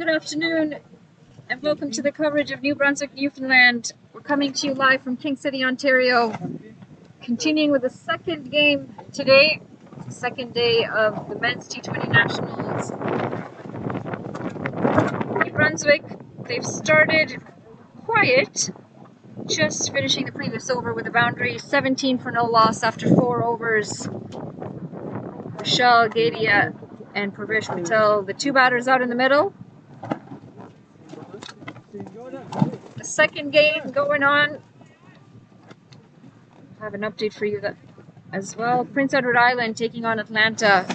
Good afternoon and welcome to the coverage of New Brunswick, Newfoundland. We're coming to you live from King City, Ontario. Continuing with the second game today, second day of the men's T20 Nationals. New Brunswick, they've started quiet, just finishing the previous over with a boundary, 17 for no loss after 4 overs. Vishal Gadia and Pravesh Patel, the two batters out in the middle. The second game going on. I have an update for you as well. Prince Edward Island taking on Atlanta.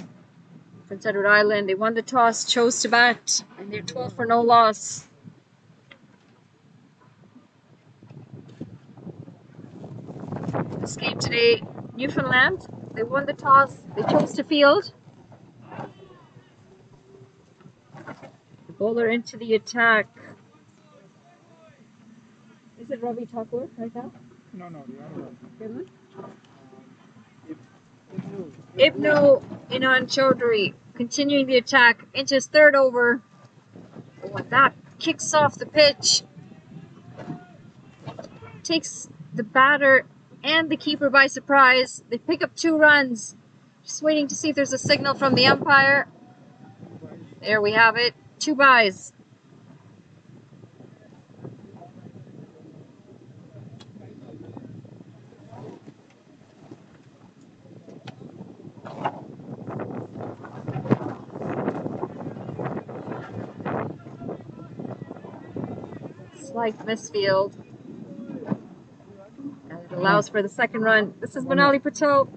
Prince Edward Island, they won the toss, chose to bat, and they're 12 for no loss. This game today, Newfoundland, they won the toss, they chose to field. The bowler into the attack. Is it Ravi Thakur right now? No, the other one. Good one. Ibnu Inan Chaudhary continuing the attack into his third over. Oh, and that kicks off the pitch. Takes the batter and the keeper by surprise. They pick up 2 runs. Just waiting to see if there's a signal from the umpire. There we have it. 2 byes. Slight misfield. And it allows for the second run. This is Manali Patel.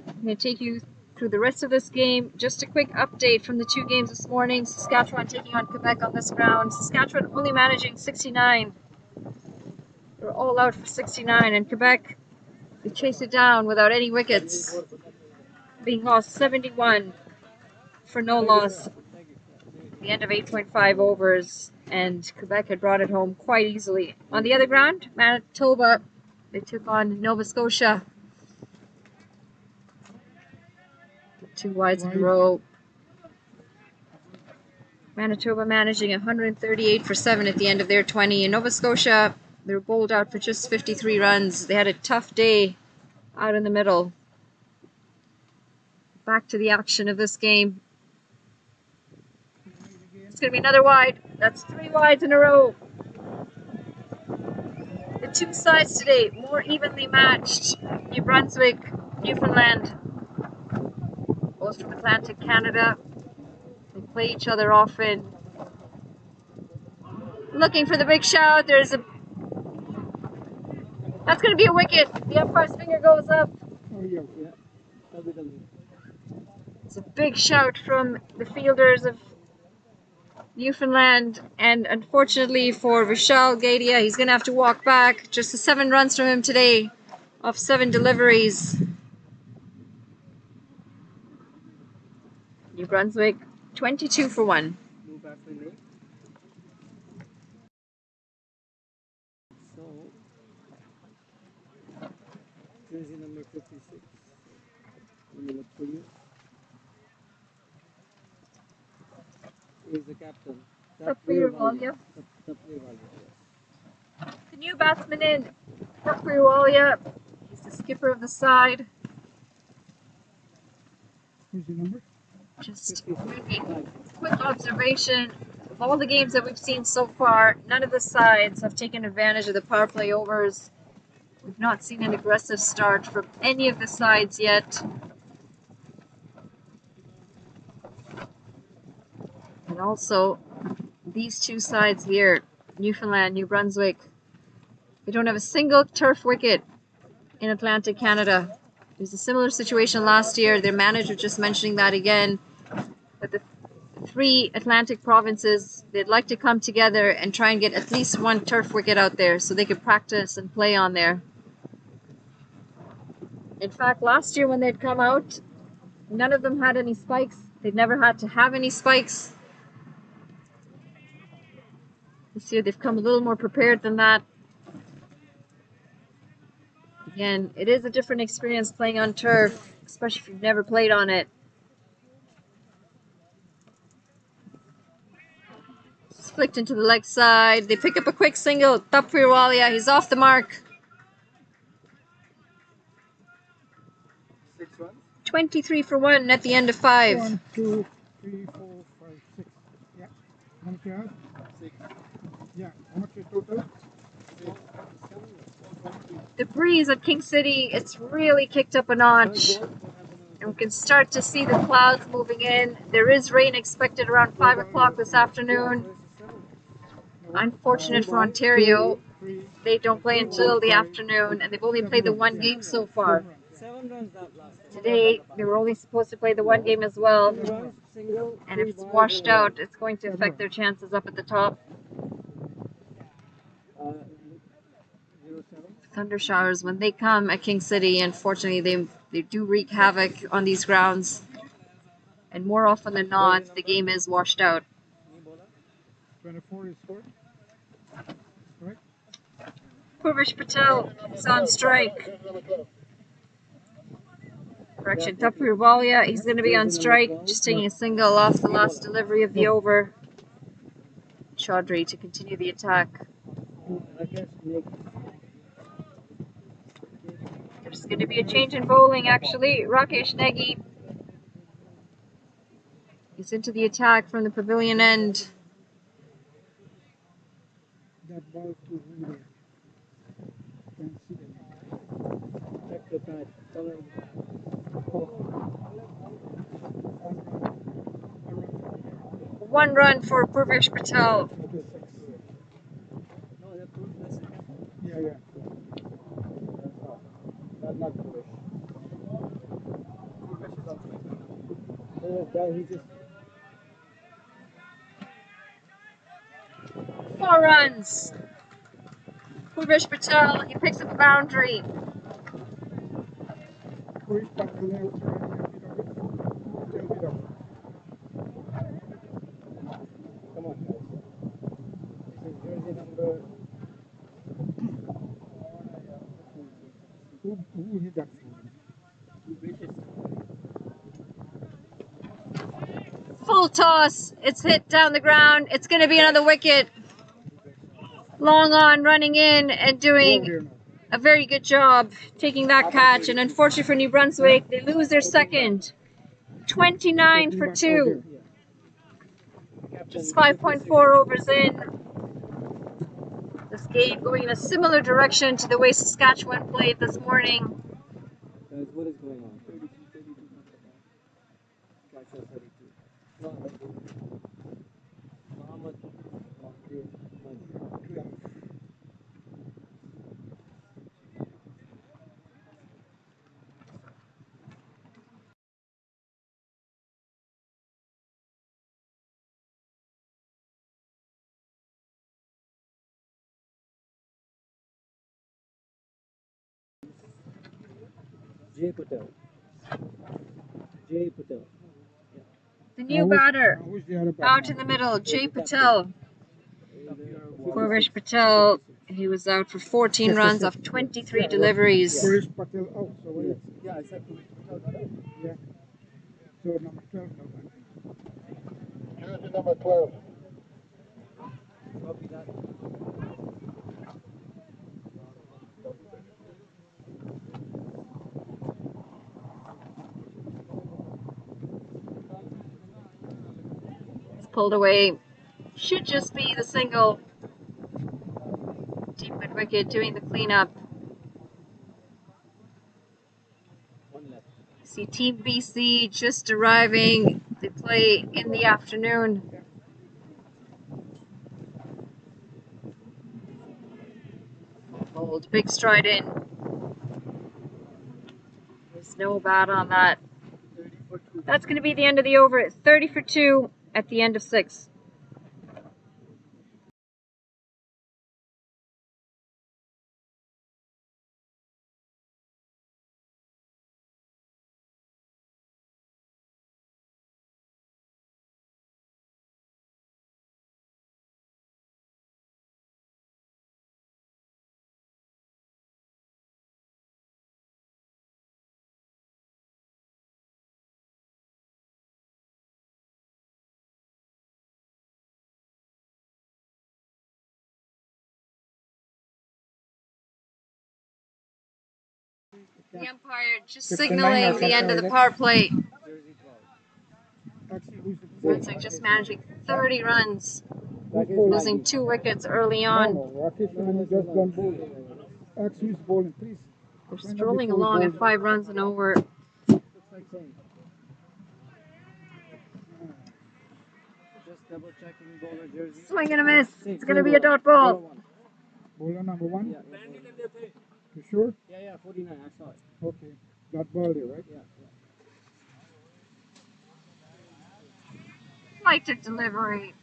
I'm going to take you through the rest of this game. Just a quick update from the 2 games this morning. Saskatchewan taking on Quebec on this ground. Saskatchewan only managing 69. They're all out for 69. And Quebec, they chase it down without any wickets. Being lost 71 for no loss. The end of 8.5 overs, and Quebec had brought it home quite easily. On the other ground, Manitoba, they took on Nova Scotia. 2 wides in a row. Manitoba managing 138 for 7 at the end of their 20. And Nova Scotia, they were bowled out for just 53 runs. They had a tough day out in the middle. Back to the action of this game. It's going to be another wide. That's 3 wides in a row. The 2 sides today, more evenly matched. New Brunswick, Newfoundland, both from Atlantic Canada. They play each other often. Looking for the big shout. That's going to be a wicket. The umpire's finger goes up. It's a big shout from the fielders of Newfoundland, and unfortunately for Vishal Gadia, he's going to have to walk back. Just the 7 runs from him today off 7 deliveries. New Brunswick, 22 for 1. Jersey number 56. Let me look for you. Is the captain. Tapirwalia. The new batsman in, Tapirwalia. He's the skipper of the side. Who's your number? Just making quick observation. Of all the games that we've seen so far, none of the sides have taken advantage of the power play overs. We've not seen an aggressive start from any of the sides yet. And also, these 2 sides here, Newfoundland, New Brunswick, they don't have a single turf wicket in Atlantic Canada. There's a similar situation last year. Their manager just mentioning that again, that the 3 Atlantic provinces, they'd like to come together and try and get at least 1 turf wicket out there so they could practice and play on there. In fact, last year when they'd come out, none of them had any spikes. They'd never had to have any spikes. This year they've come a little more prepared than that. Again, it is a different experience playing on turf, especially if you've never played on it. flicked into the leg side. They pick up a quick single. Tapirwalia, he's off the mark. 6 runs. 23 for 1 at the end of 5. 1, 2, 3, 4, 5, 6. Yeah. How much you have? 6. Yeah. How much is total? 6. The breeze at King City, it's really kicked up a notch. And we can start to see the clouds moving in. There is rain expected around 5 o'clock this afternoon. Unfortunate for Ontario, they don't play until the afternoon, and they've only played the one game so far. 7 runs that last. Today, they were only supposed to play the one game as well. And if it's washed out, it's going to affect their chances up at the top. 0-7. Thunder showers, when they come at King City, unfortunately, they do wreak havoc on these grounds. And more often than not, the game is washed out. 24 is scored. Correct? Purvish Patel is on strike. Correction, Tapirwalia, he's going to be on strike, just taking a single off the last delivery of the over. Chaudhry to continue the attack. There's going to be a change in bowling, actually. Rakesh Negi is into the attack from the pavilion end. That ball to who there? Can't see them. Check the pad. Color. One run for Purvish Patel. Okay, 6. No, that's good. That's it. Yeah, yeah. That's not foolish. He just 4 runs. Purvish Patel, he picks up a boundary. Who is back to there? Tell me that. come on, guys. This is jersey number. Who hit that? Full toss. It's hit down the ground. It's going to be another wicket. Long on, running in and doing a very good job taking that catch. And unfortunately for New Brunswick, they lose their second. 29 for 2. Just 5.4 overs in. This game going in a similar direction to the way Saskatchewan played this morning. Guys, what is going on? 32, 32. Catch us 32. Muhammad. Jay Patel. Jay Patel. The new batter Who's the other batter? out in the middle, Jay Patel. Purvish Patel, he was out for 14 runs off 23 deliveries. Purvish Patel out. So what is? Yeah, I said Purvish Patel. Yeah. So number 12 now. Jersey number 12. Copy that. It's pulled away. Should just be the single. Deep mid wicket doing the cleanup. One left. See Team BC just arriving. They play in the afternoon. Hold, big stride in. There's no bat on that. 30 for 2. That's going to be the end of the over. 30 for 2 at the end of 6. The umpire just 59 signaling or the end of the something power play. Jersey 12. Actually, who's the Brunswick just managing 30 runs, That is losing 2 wickets early on. Rakesh has just gone bowling. Actually, who's bowling, please. They're strolling along at 5 runs and over. Looks like same. Just double checking bowler jersey. Swing and a miss. It's going to be a dot ball. Bowler number 1? Yeah, yeah, You sure? yeah, 49. I saw it. Okay. Dot ball there, right? Yeah. Lighted delivery.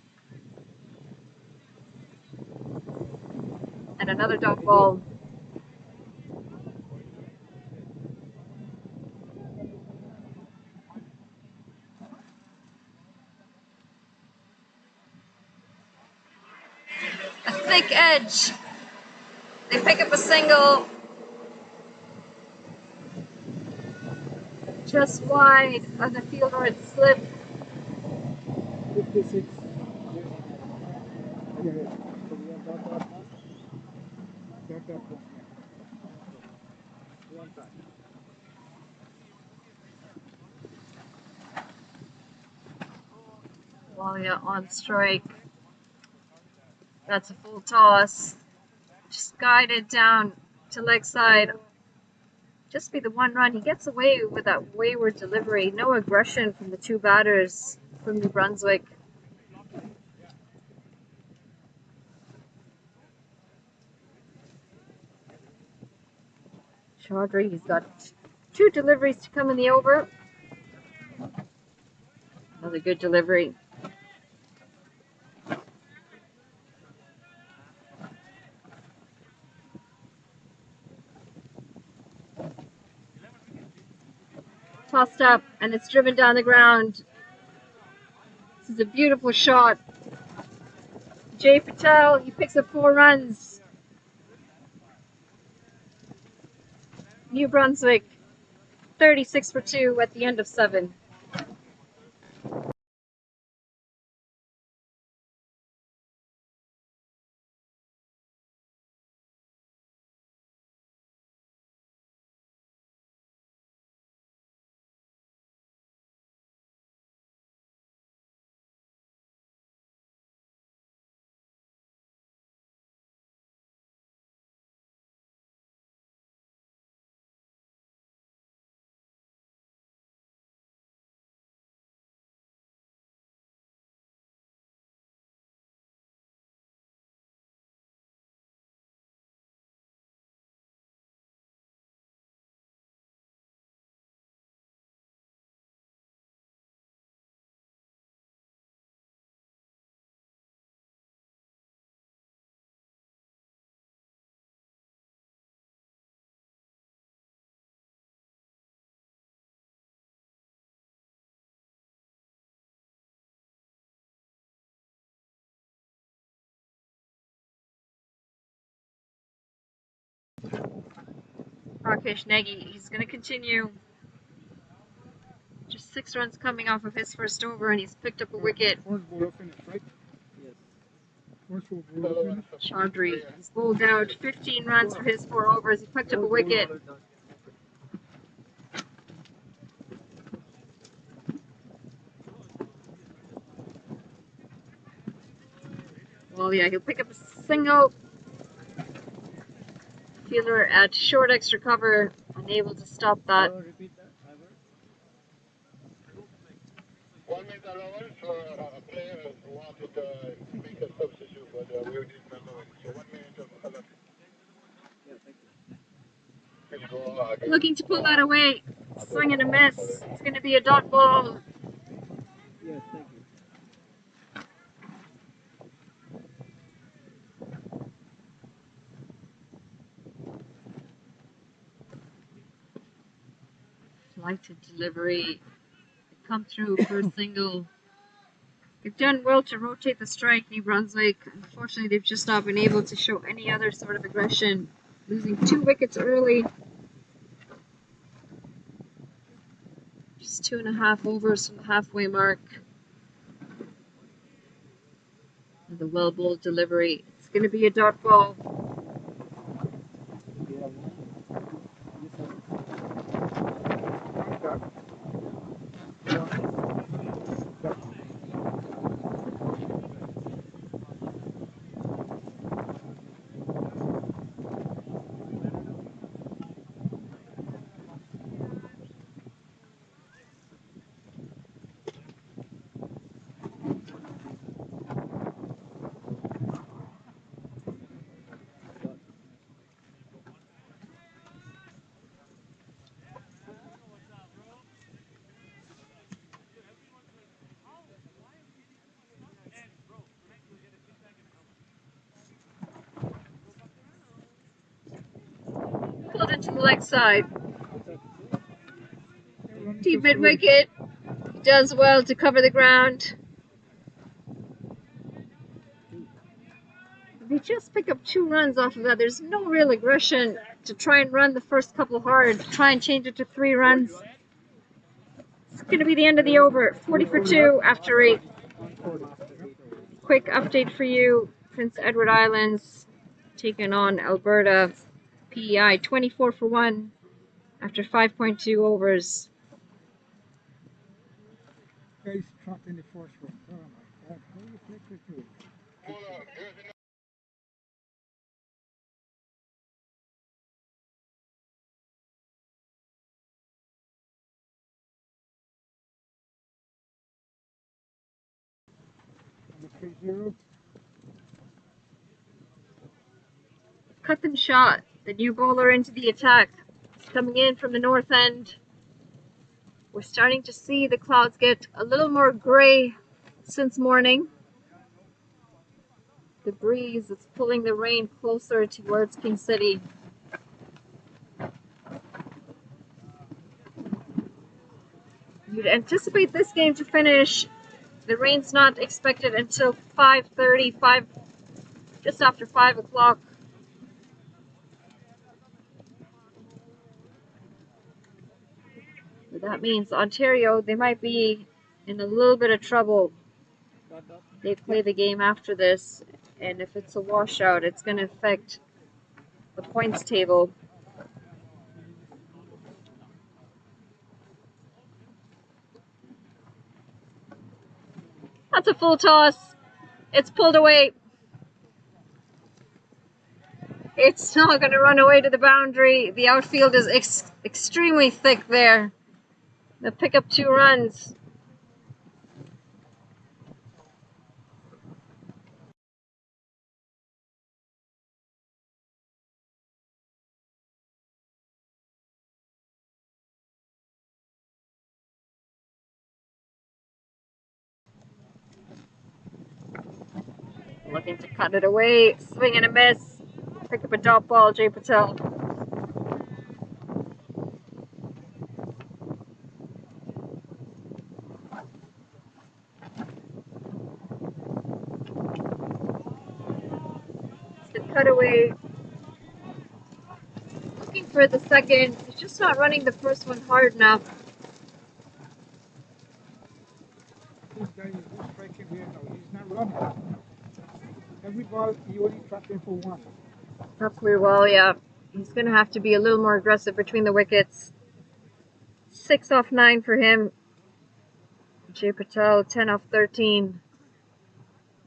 And another dot ball. A thick edge. They pick up a single. Just wide of the fielder it slipped. 56. Yeah, yeah. So we have dot now. Dot ball. One time. Walia on strike. That's a full toss. Just guided down to leg side. Just be the 1 run. He gets away with that wayward delivery. No aggression from the 2 batters from New Brunswick. Chaudhry, he's got 2 deliveries to come in the over. Another good delivery. Tossed up, and it's driven down the ground. This is a beautiful shot. Jay Patel, he picks up 4 runs. New Brunswick, 36 for 2 at the end of 7. Rakesh Negi, he's going to continue. Just 6 runs coming off of his first over, and he's picked up a wicket. First bowler finish, right? Yes. First bowler finish. Chaudhry, he's bowled out 15 runs for his 4 overs. He picked up a wicket. Well, yeah, he'll pick up a single. Fielder at short extra cover, unable to stop that. Repeat that. 1 minute allowance for a player who wanted to make a substitute, but we didn't allow it. So 1 minute of allowance. Yeah, thank you. Please go again. Looking to pull that away. Swing and a miss. It's going to be a dot ball. Yes, thank you. Lighted delivery. Come through for a single. They've done well to rotate the strike, New Brunswick. Unfortunately, they've just not been able to show any other sort of aggression. Losing 2 wickets early. Just 2.5 overs from the halfway mark. And the well bowled delivery. It's going to be a dot ball. We have one. shot to the leg side. Running Deep to mid third. wicket. Does well to cover the ground. They just pick up 2 runs off of that. There's no real aggression to try and run the first couple hard, to try and change it to 3 runs. It's going to be the end of the over. 40 for 2 after 8. Quick update for you. Prince Edward Islands taking on Alberta. PEI 24 for 1 after 5.2 overs. Guys trapped in the first one. Oh my God, how do you flick it to it? Okay, 0. Cut them shot. The new bowler into the attack. It's coming in from the north end. We're starting to see the clouds get a little more gray since morning. The breeze is pulling the rain closer towards King City. You'd anticipate this game to finish. The rain's not expected until 5:30, just after 5 o'clock. But that means Ontario, they might be in a little bit of trouble. They play the game after this, and if it's a washout, it's going to affect the points table. That's a full toss. It's pulled away. It's not going to run away to the boundary. The outfield is extremely thick there. They'll pick up 2 runs. Looking to cut it away. Swing and a miss. Pick up a dot ball, Jay Patel. It's the cutaway. Looking for the second. He's just not running the first one hard enough. This guy is just striking here now. He's not running. Every ball, he only trapped in for 1. Not clear well, yeah. He's going to have to be a little more aggressive between the wickets. 6 off 9 for him. Jay Patel, 10 off 13.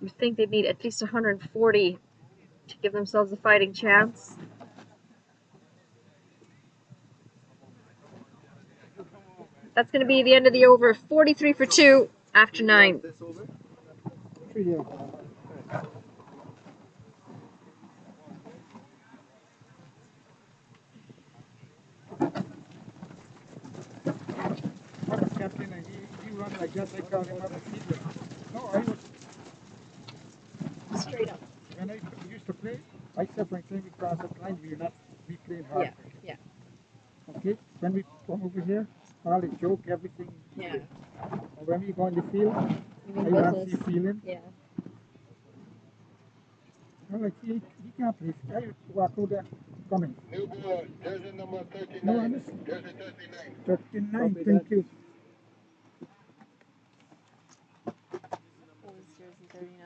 You think they'd need at least 140 to give themselves a fighting chance. That's going to be the end of the over. 43 for 2 after 9. 3, yeah. I'm a captain and he run like that. I call him up a secret. No, I was Straight up. when I used to play, I said when we cross the line, we will not be playing hard. Yeah. Okay? When we come over here, all the joke, everything. Yeah. Or when we go in the field, I want to see feeling. Yeah. I'm like, he can't play. I walk out there, coming. New ball, jersey number 39. No, honestly. Jersey 39. 39, thank you.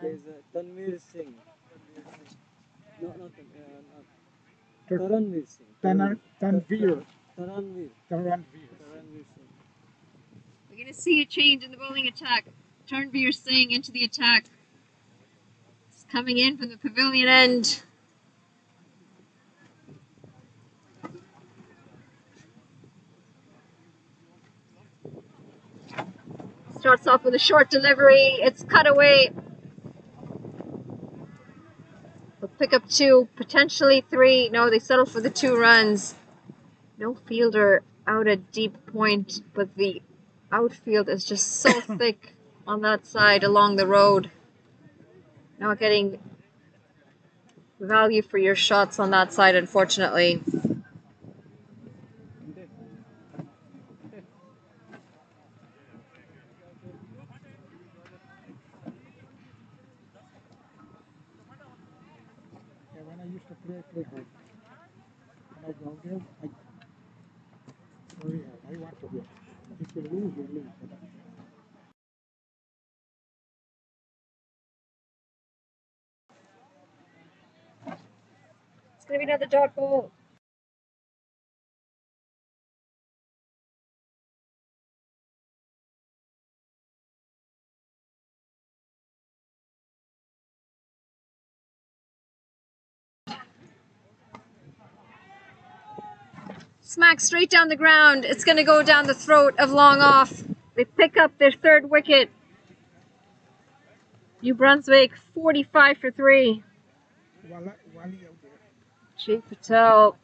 There's Tanvir Singh. No, not Taranvir Singh. Tanvir. Taranvir. Taranvir. Taranvir Singh. We're going to see a change in the bowling attack. Turnveer Singh into the attack. It's coming in from the pavilion end. Starts off with a short delivery. It's cut away. They'll pick up 2, potentially 3. No, they settle for the 2 runs. No fielder out at deep point, but the outfield is just so thick on that side along the road. Not getting value for your shots on that side, unfortunately. play hard. When I go there, I very hard. I want to win. If you lose, you lose. It's going to be another dot ball. Smack straight down the ground. It's going to go down the throat of long off. They pick up their third wicket. New Brunswick 45 for 3. Wally out there. Jay Patel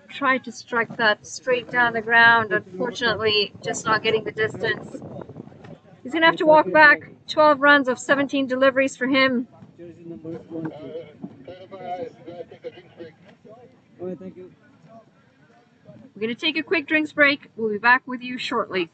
tried to strike that straight down the ground. Unfortunately, just not getting the distance. He's going to have to walk back. 12 runs of 17 deliveries for him. Jersey number 1. All right, thank you. We're going to take a quick drinks break. We'll be back with you shortly.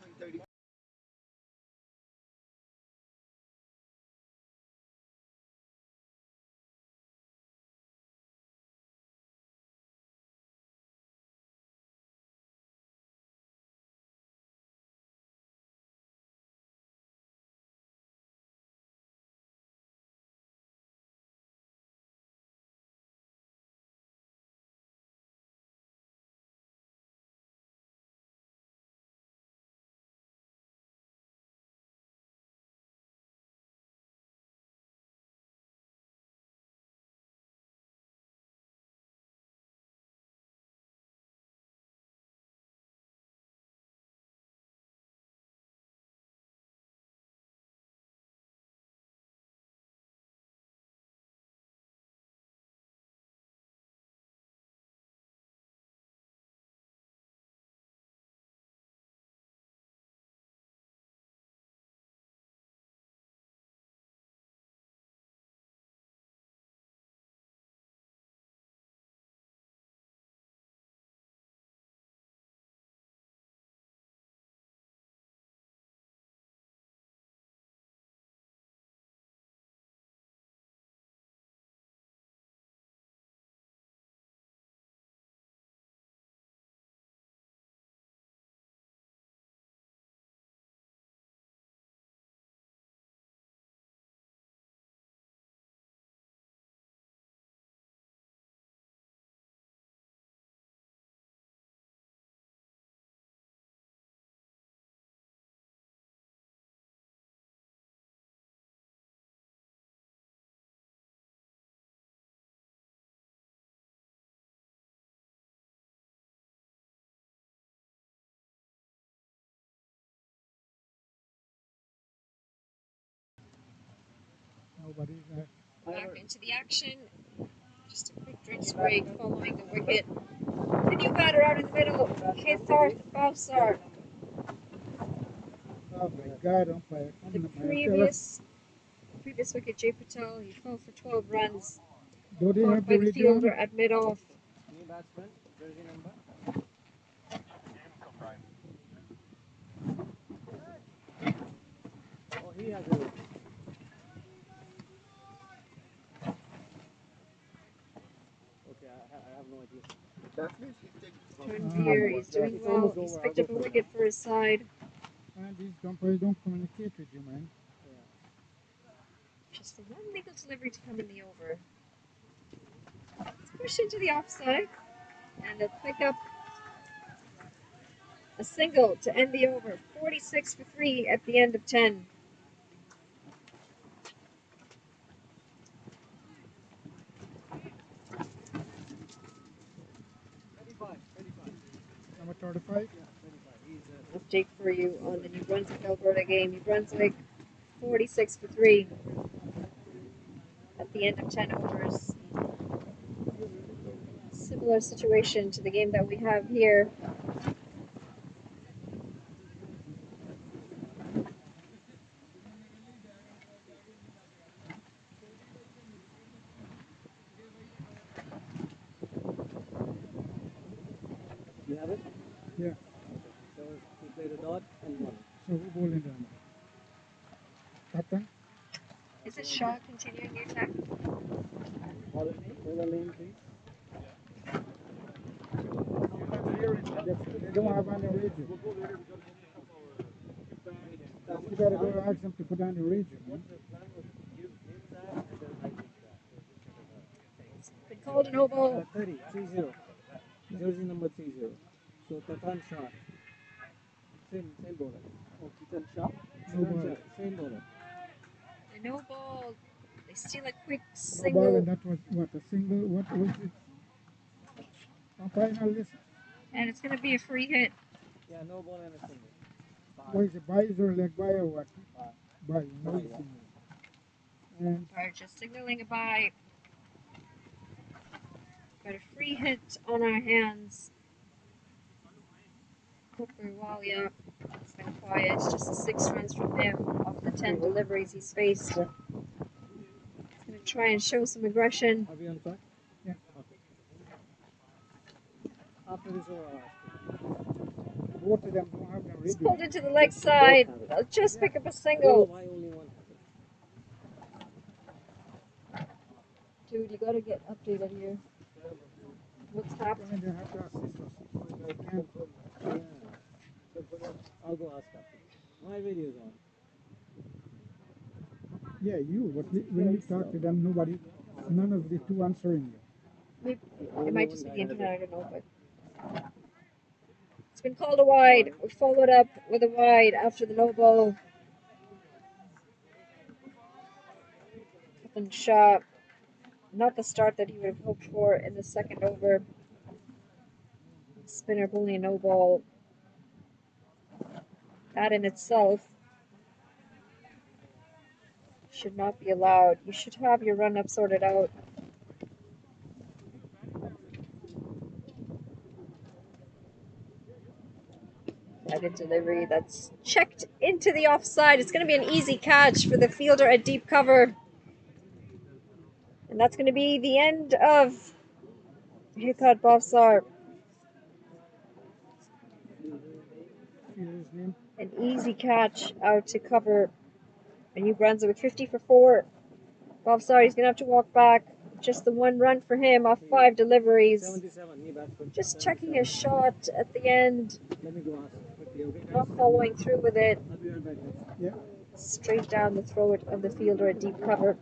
Nobody's there. Back into the action. Just a quick drinks break following the wicket. The new batter out in the middle. Keithart Bowsar. Oh my God, umpire. The previous wicket, Jay Patel, he fell for 12 runs. Do they Caught have by the the fielder radio? at mid-off. New batsman, jersey number. Oh, he has a. Okay, I have no idea. Turnbull, he's doing well. He's picked up a wicket for his side. And these umpires don't communicate with you, man. Just the one legal delivery to come in the over. It's pushed into the offside. And they'll pick up a single to end the over. 46 for 3 at the end of 10. Number 35. Update for you on the New Brunswick Alberta game. New Brunswick 46 for 3 at the end of 10 overs. Similar situation to the game that we have here. You have it? Yeah. So we played a dot and one. So who bowling down? Captain? Is it Shaw continuing the attack? All the name, please. They don't have any radio. You gotta go ask them to put on the radio. Been called an oval. 30, 30. Jersey number 30. So Tatan Shah. Same bowler. Oh, Tatan Shah? No ball. Same bowler. A no ball. They steal a quick No ball, single. and that was what, a single? What was it? Final list. And it's going to be a free hit. Yeah, no ball and a single. What is it, buys or leg buy or what? Buy, no single. And We're just signaling a bye. Got a free hit on our hands. Cooper Walia. It's been quiet. Just 6 runs from him off the 10 deliveries he's faced. He's going to try and show some aggression. Are we on track? Yeah. Okay. After this over, I'll ask you. both of them don't have the It's radio. pulled into the leg side. I'll just pick up a single. Why only one? Dude, you got to get updated here. What's happening? They have to assist us. They can't. Yeah. I'll go ask after. My video's on. Yeah, you. But when you talk to them, none of the two answering you. Maybe, it might just be the internet, I don't know, but it's been called a wide. We followed up with a wide after the no ball. Captain Shaw, not the start that he would have hoped for in the second over. Spinner bully a no ball. That in itself should not be allowed. You should have your run up sorted out. Guided delivery that's checked into the offside. It's going to be an easy catch for the fielder at deep cover. And that's going to be the end of Hikkat Bhavsar. An easy catch out to cover a New Brunswick 50 for 4. Bhavsar, he's going to have to walk back. Just the 1 run for him off 5 deliveries. 77. Just checking his shot at the end. Let me go ask. Not following through with it. I'll be right back. Yeah. Straight down the throat of the fielder at deep cover.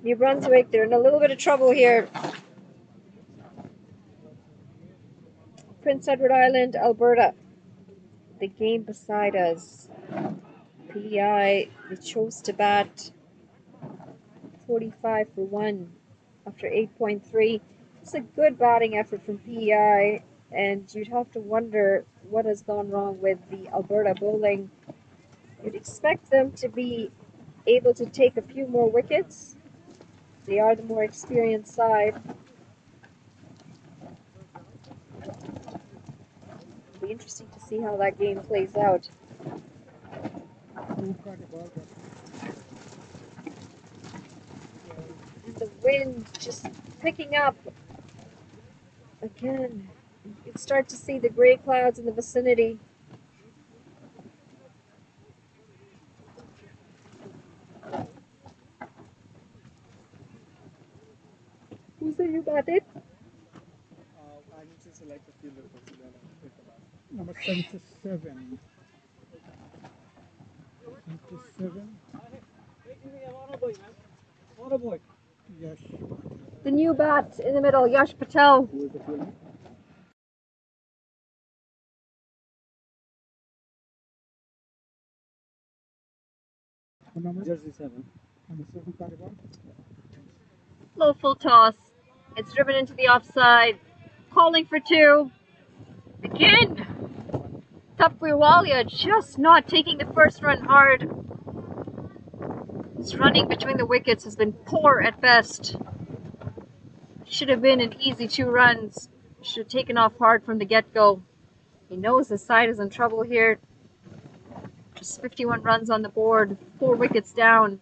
New Brunswick, they're in a little bit of trouble here. Prince Edward Island, Alberta. The game beside us. PEI, they chose to bat 45 for 1 after 8.3. It's a good batting effort from PEI, and you'd have to wonder what has gone wrong with the Alberta bowling. You'd expect them to be able to take a few more wickets. They are the more experienced side. It'll be interesting to see how that game plays out. And the wind just picking up again. You can start to see the gray clouds in the vicinity. Who said you batted? I need to select a fielder for Sudan and pick the last. Number 77. 77. Hey, give me a water boy, man. Water boy. Yes. The new bat in the middle, Yash Patel. Who is the fielder? What number? Jersey 7. Number 7, Taliban. Low full toss. It's driven into the offside. Calling for 2. Again. Tapwiwalia just not taking the first run hard. His running between the wickets has been poor at best. Should have been an easy 2 runs. Should have taken off hard from the get-go. He knows his side is in trouble here. Just 51 runs on the board. 4 wickets down.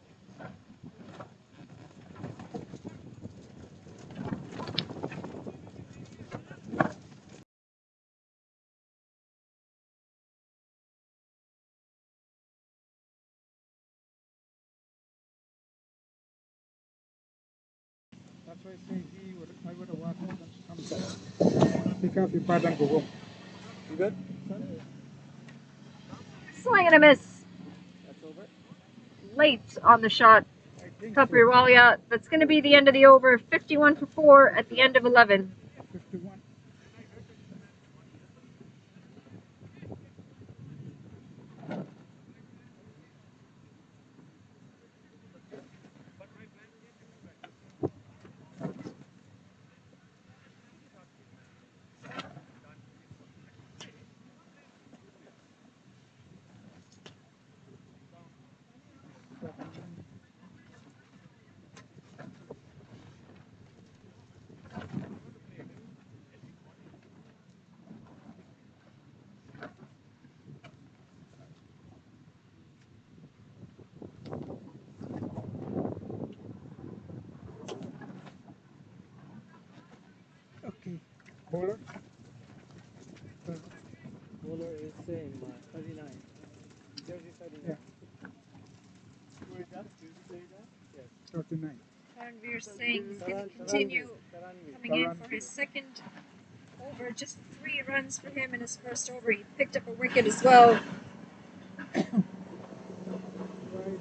That's why I say I would have walked out and come back. Pick up your pad and go home. You good? Son? Swing and a miss. That's over. Late on the shot. I think Top so. Walia. That's going to be the end of the over. 51 for 4 at the end of 11. 51. Okay. Bowler. Bowler is same, 39. Jersey 39. Yeah. Who is that? Did you say that? Yes. 39. Tanvir Singh is going to continue coming in for his second over. Just 3 runs for him in his first over. He picked up a wicket as well. Right.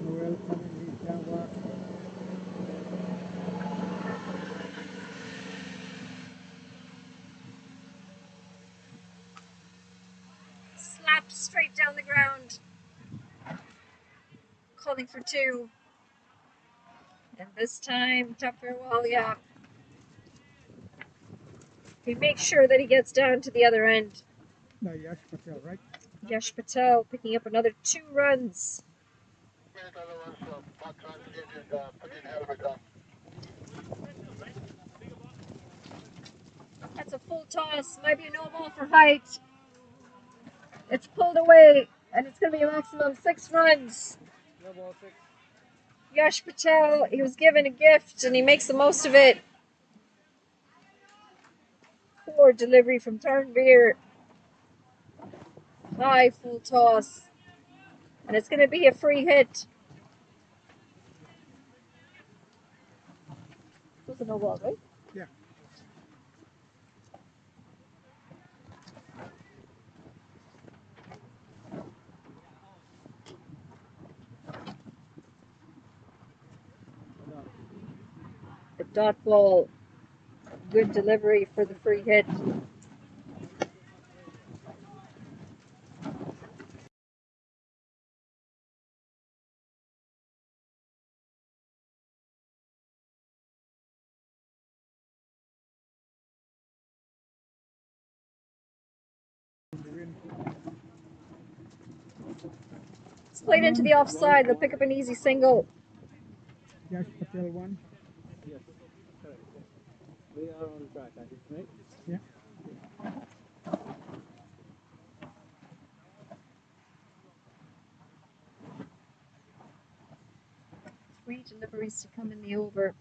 Noel coming. He's down walk. Slapped straight down the ground. Calling for 2. And this time, Walia. He makes sure that he gets down to the other end. No, Yash Patel, right? Yash Patel picking up another 2 runs. Minute allowance for pot translated, put in helmet on. That's a full toss. Might be a no ball for height. It's pulled away, and it's going to be a maximum 6 runs. No ball 6. Yash Patel, he was given a gift, and he makes the most of it. Poor delivery from Turnveer. High full toss. And it's going to be a free hit. It was a no ball, right? Yeah. The dot ball. Good delivery for the free hit. It's played into the offside. They'll pick up an easy single. Yash Patel 1. Yes. Correct. We are on track, I think, right? Yeah. 3 deliveries to come in the over.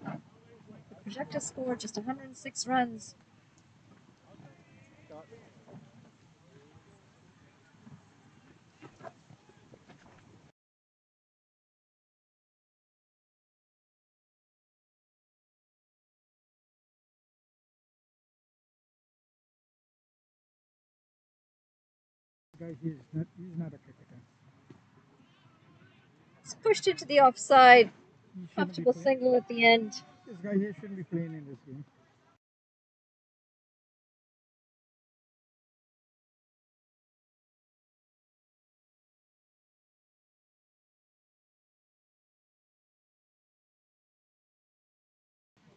The projected score just 106 runs. Guy, he's not a cricketer. It's pushed into the offside. He shouldn't be Comfortable playing. single at the end. This guy here shouldn't be playing in this game.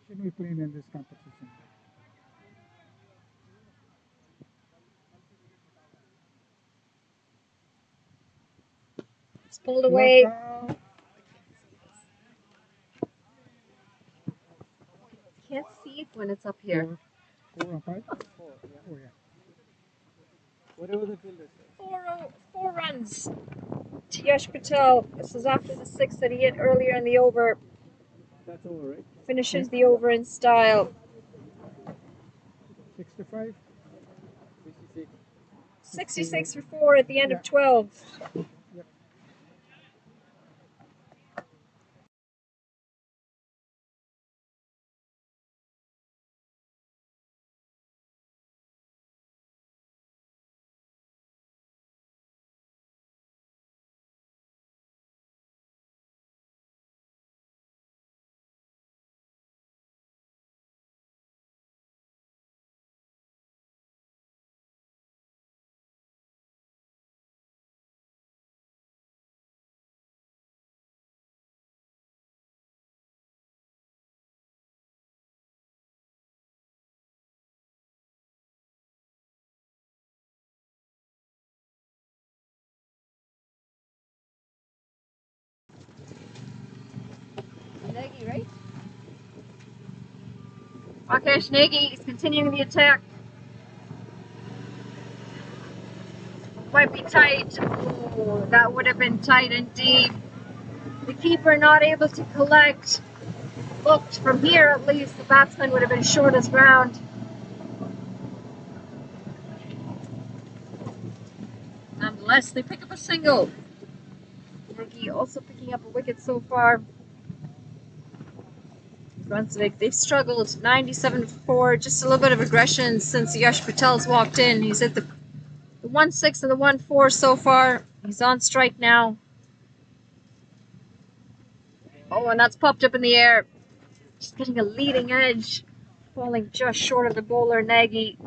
Shouldn't be playing in this competition. It's pulled away. Look out. Can't see it when it's up here. 4 and 5? 4, yeah. 4, yeah. Whatever the fielder says. 4 runs to Yash Patel. This is after the 6 that he hit earlier in the over. That's over, right? Finishes the over in style. 6 to 5? 66. 66 for 4 at the end of 12. Yep. Nagy, right? Akash Nagy is continuing the attack. Might be tight. Oh, that would have been tight indeed. The keeper not able to collect. Looked from here at least, the batsman would have been short as ground. Nonetheless, they pick up a single. Nagy also picking up a wicket so far. Brunswick, they've struggled 97 for 4, just a little bit of aggression since Yash Patel's walked in. He's at the 1-6 and the 1-4 so far. He's on strike now. Oh, and that's popped up in the air. Just getting a leading edge. Falling just short of the bowler, Nagy.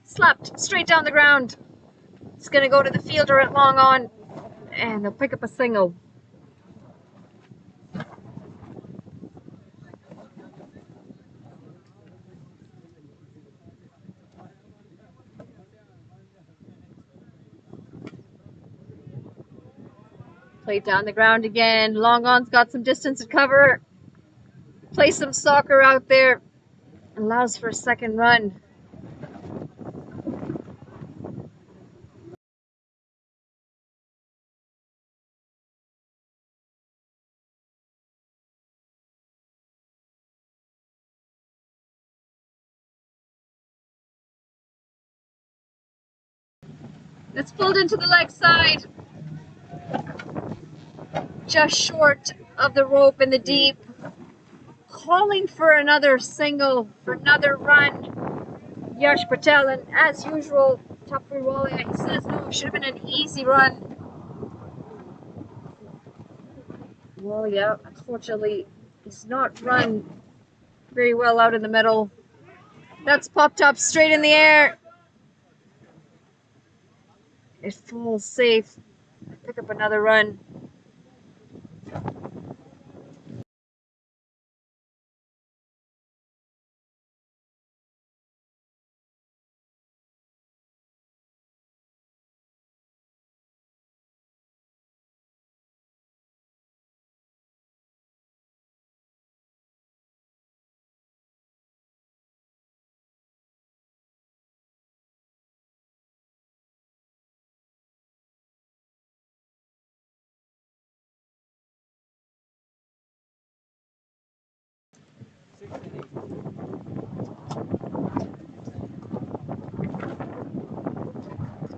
Slapped straight down the ground. It's going to go to the fielder at long on. And they'll pick up a single. Played down the ground again. Long on's got some distance to cover. Play some soccer out there. Allows for a second run. It's pulled into the leg side. Just short of the rope in the deep. Calling for another single, for another run. Yash Patel, and as usual, Tapurwalia, he says no, it should have been an easy run. Walia, unfortunately, he's not run very well out in the middle. That's popped up straight in the air. It falls safe. Pick up another run.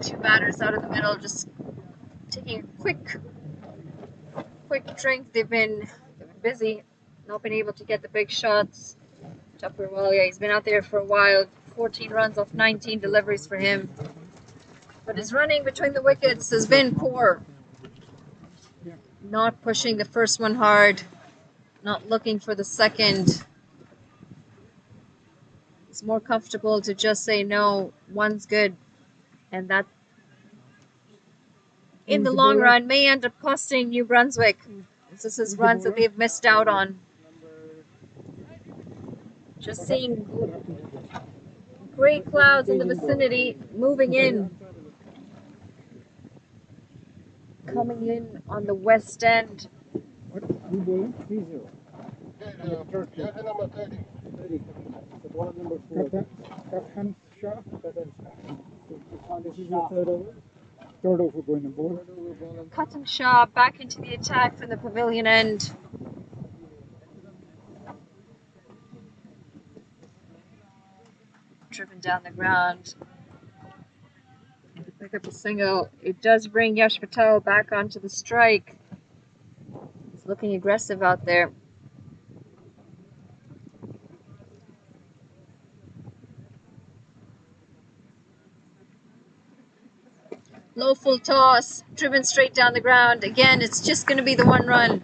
Two batters out of the middle, just taking a quick drink. They've been busy, not been able to get the big shots. Tapurwalia, he's been out there for a while. 14 runs off 19 deliveries for him. But his running between the wickets has been poor. Not pushing the first one hard, not looking for the second. It's more comfortable to just say no, one's good. And that, in the long run, may end up costing New Brunswick. This is runs that they've missed out on. Just seeing gray clouds in the vicinity moving in. Coming in on the west end. What? You bowling? 3-0. Jersey number 30. 30. The ball number 4. Katan Shah. This is your third over? Third over going to bowl. Cotton Shaw back into the attack from the pavilion end. Driven down the ground. Pick up a single. It does bring Yash Patel back onto the strike. He's looking aggressive out there. Low full toss, driven straight down the ground. Again, it's just going to be the one run.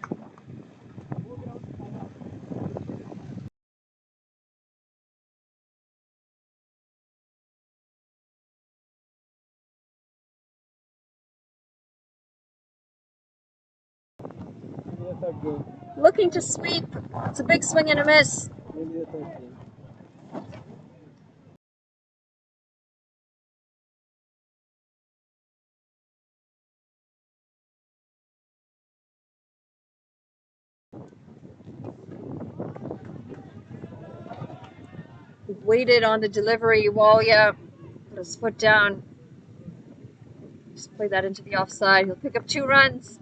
Looking to sweep. It's a big swing and a miss. Maybe the 13. Waited on the delivery. Walia put his foot down. Just play that into the offside. He'll pick up 2 runs.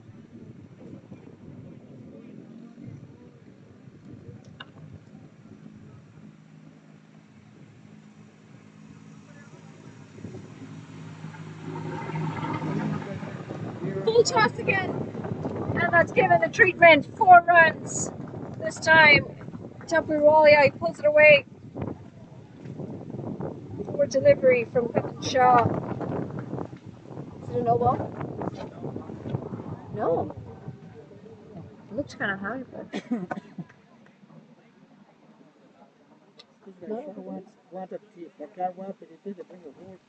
Full toss again. And that's given the treatment. 4 runs. This time, Temple Walia, he pulls it away. Poor delivery from Captain Shaw. Is it a no ball? No. It looks kind of high, but. This guy sure wanted to, but can't wait for the to bring a horse.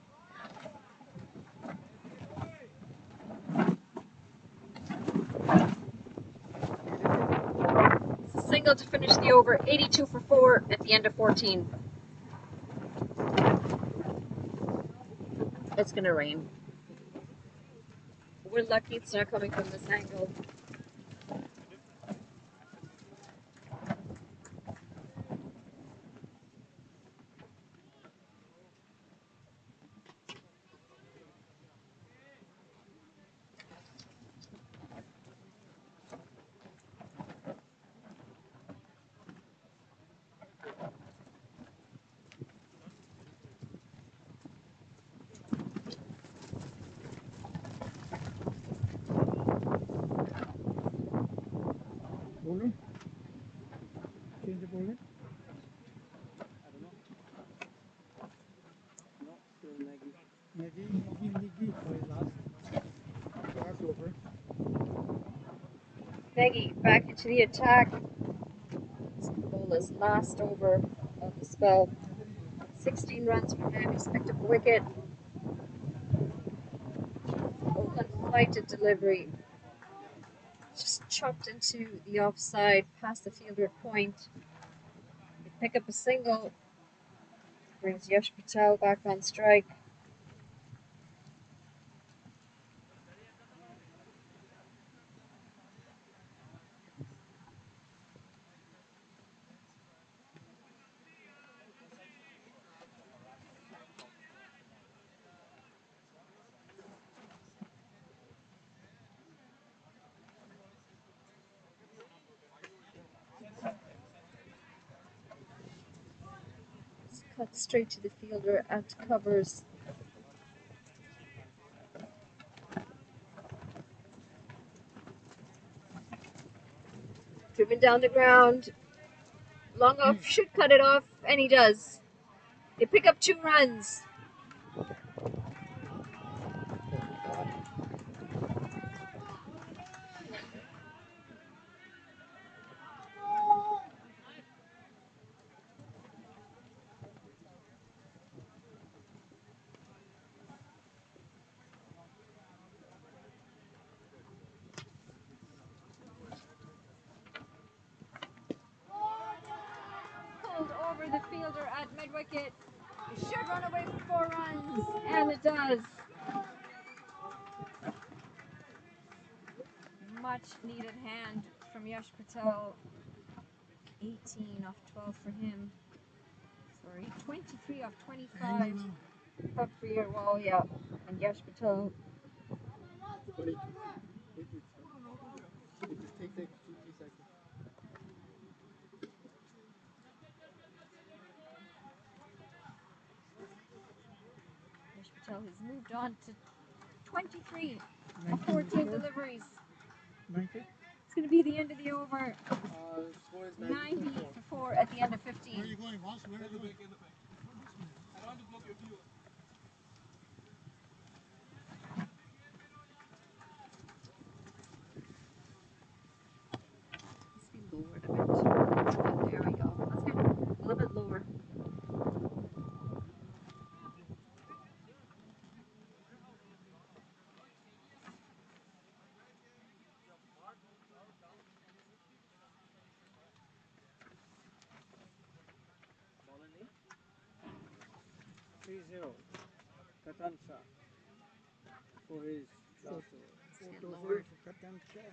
It's a single to finish the over. 82 for 4 at the end of 14. It's gonna rain. We're lucky it's not coming from this angle. Bowling? Change the bowling? I don't know. No, still Nagy. Niggy. For his last. Last over. Peggy back into the attack. Bola's last over of the spell. 16 runs for him. He's picked up a wicket. Unflighted delivery. Just chopped into the offside past the fielder at point. They pick up a single. Brings Yash Patel back on strike. Cut straight to the fielder at covers. Driven down the ground. Long off should cut it off, and he does. They pick up 2 runs. Pulled over the fielder at mid-wicket. It should run away for 4 runs, and it does. Much needed hand from Yash Patel. 18 off 12 for him. Sorry, 23 off 25. Up for your wall, yeah. And Yash Patel. But it just takes like 2-3 seconds. Yash Patel has moved on to 23 of 14 deliveries. 90? It's going to be the end of the over. Score is 90 90 for 4 at the end of 15. Where are you going, boss? Where are you going? I want to block your view. Let's be lowered a bit. That's good. There we go. That's good. A little bit lower. 3-0. Katansha for his last over. 4-0 for Katansha.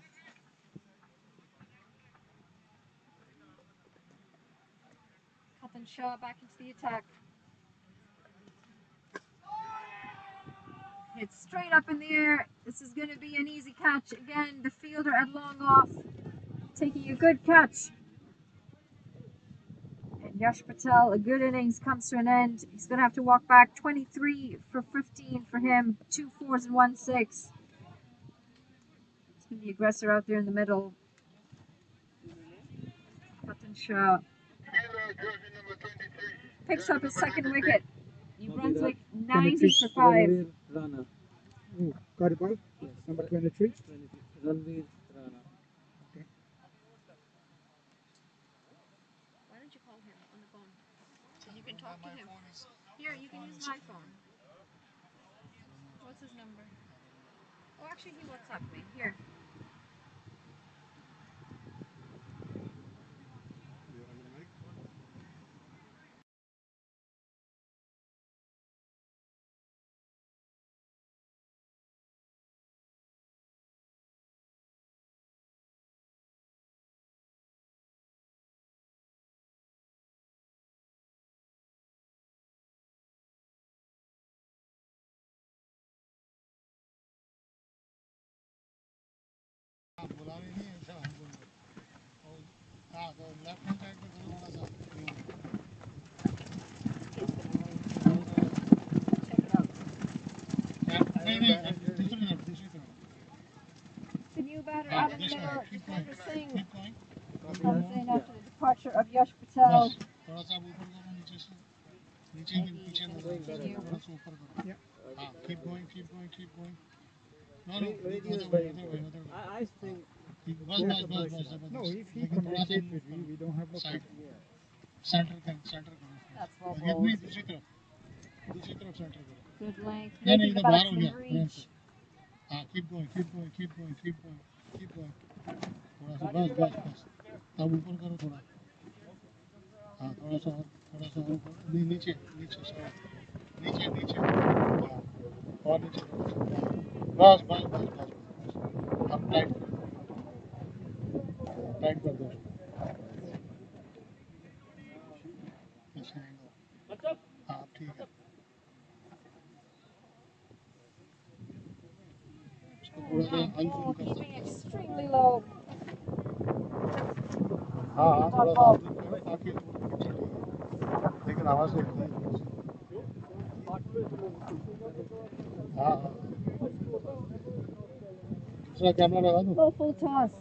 Captain Shaw back into the attack. It's straight up in the air. This is going to be an easy catch. Again, the fielder at long off, taking a good catch. And Yash Patel, a good innings, comes to an end. He's going to have to walk back 23 for 15 for him. 2 4s and 1 6. It's going to be aggressor out there in the middle. Captain Shaw picks up his second wicket. New Brunswick 90 for 5. Rana. Oh, got the ball? Yes. Number 23. Ranveer Rana. Okay. Why don't you call him on the phone? So you can talk to him. Here, you can use my phone. What's his number? Oh, actually, he WhatsApped me. Here. The new batter out in the middle, Jitendra Singh, comes in after the departure of Yash Patel. Keep going, keep going, keep going. No, I think No, if he communicates with you, we don't have no problem. Center That's well Give bowled. me दूसरी तरफ center करो. Good length. नहीं Making इधर the बाहर हो batsman गया. reach. हाँ keep going. थोड़ा सा बस. अब ऊपर करो थोड़ा. हाँ थोड़ा सा और नीचे sorry. नीचे. हाँ और नीचे थोड़ा सा. बस. अब टाइट कर दो. हाँ ठीक है. Oh, keeping extremely low. हाँ थोड़ा सा ताकि लेकिन आवाज नहीं आती. हाँ दूसरा कैमरा लगा दो. Low full toss.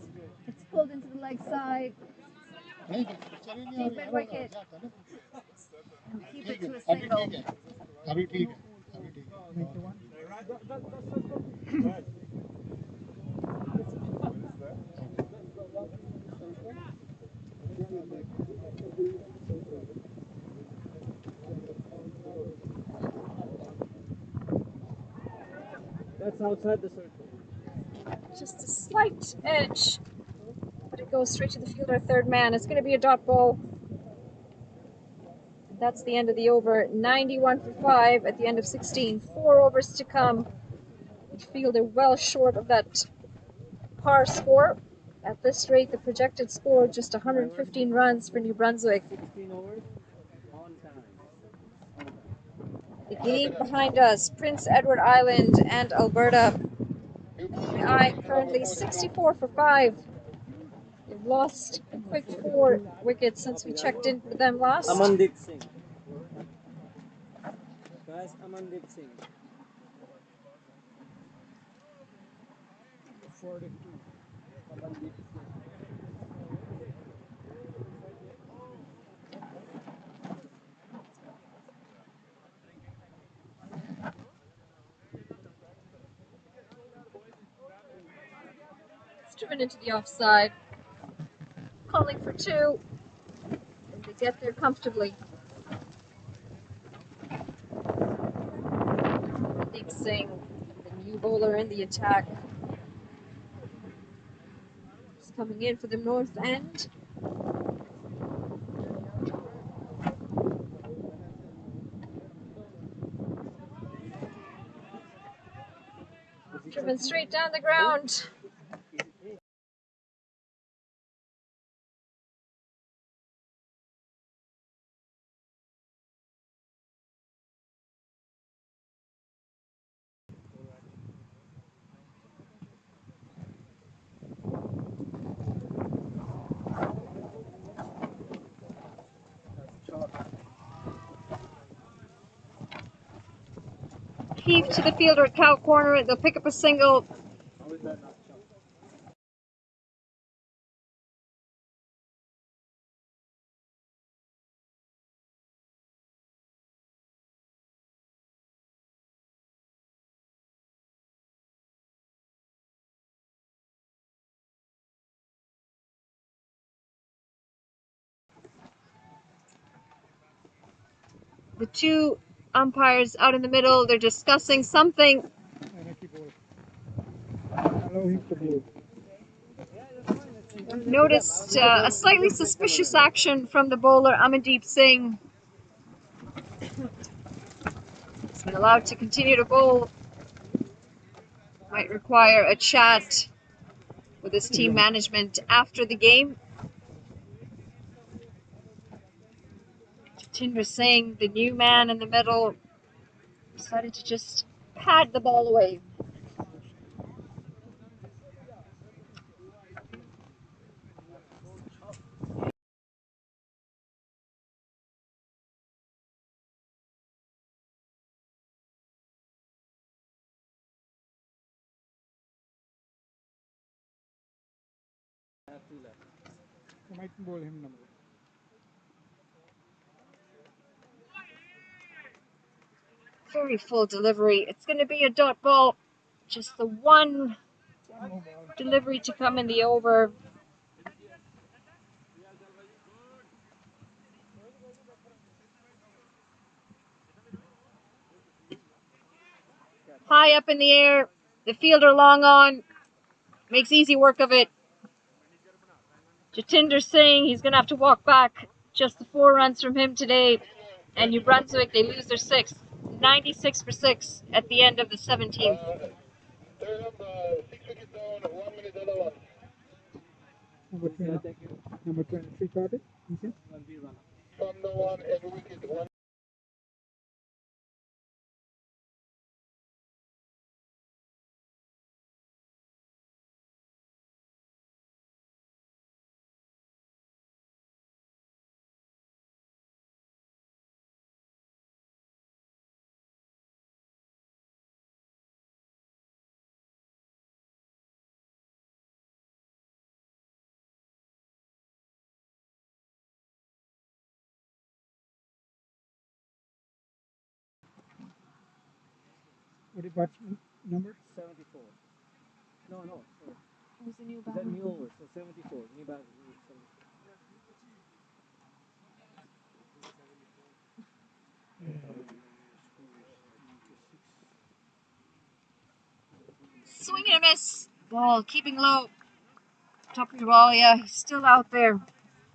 It's pulled into the leg side. नहीं चलिए नहीं Deep mid wicket. And we keep it to a अभी single. ठीक है. अभी ठीक है. 91. that's outside the circle. Just a slight edge. But it goes straight to the fielder, third man. It's going to be a dot ball. That's the end of the over. 91 for 5 at the end of 16. 4 overs to come. The fielder well short of that par score. At this rate, the projected score just 115 runs for New Brunswick. 16 overs on time. The game behind us, Prince Edward Island and Alberta. I currently 64 for 5. They've lost a quick 4 wickets since we checked in with them last. Amandeep Singh. Guys, Amandeep Singh. 42. Amandeep Singh. It's driven into the offside. Calling for 2. And they get there comfortably. Deep Singh, the new bowler in the attack. He's coming in for the north end. Driven straight down the ground. Heave to the fielder at cow corner. They'll pick up a single. The two umpires out in the middle, they're discussing something. Allow him to blow. Noticed a slightly suspicious action from the bowler, Amandeep Singh. He's been allowed to continue to bowl. Might require a chat with his team management after the game. Jatinder Singh, the new man in the middle, decided to just pad the ball away. You might bowl him number. Very full delivery. It's going to be a dot ball. Just the one delivery to come in the over. High up in the air. The fielder long on. Makes easy work of it. Jatinder Singh, he's going to have to walk back. Just the 4 runs from him today. And New Brunswick, they lose their 6th. 96 for 6 at the end of the 17th. Third up, 6 wickets down, 1 minute allowance. Number 23 carded. Okay. From now on, every wicket, 1. What is batsman number? 74. No. Sorry. Who's the new Is that batter? new over? So 74. New batter. 74. Swing and a miss. Ball keeping low. Tapiwala, he's still out there.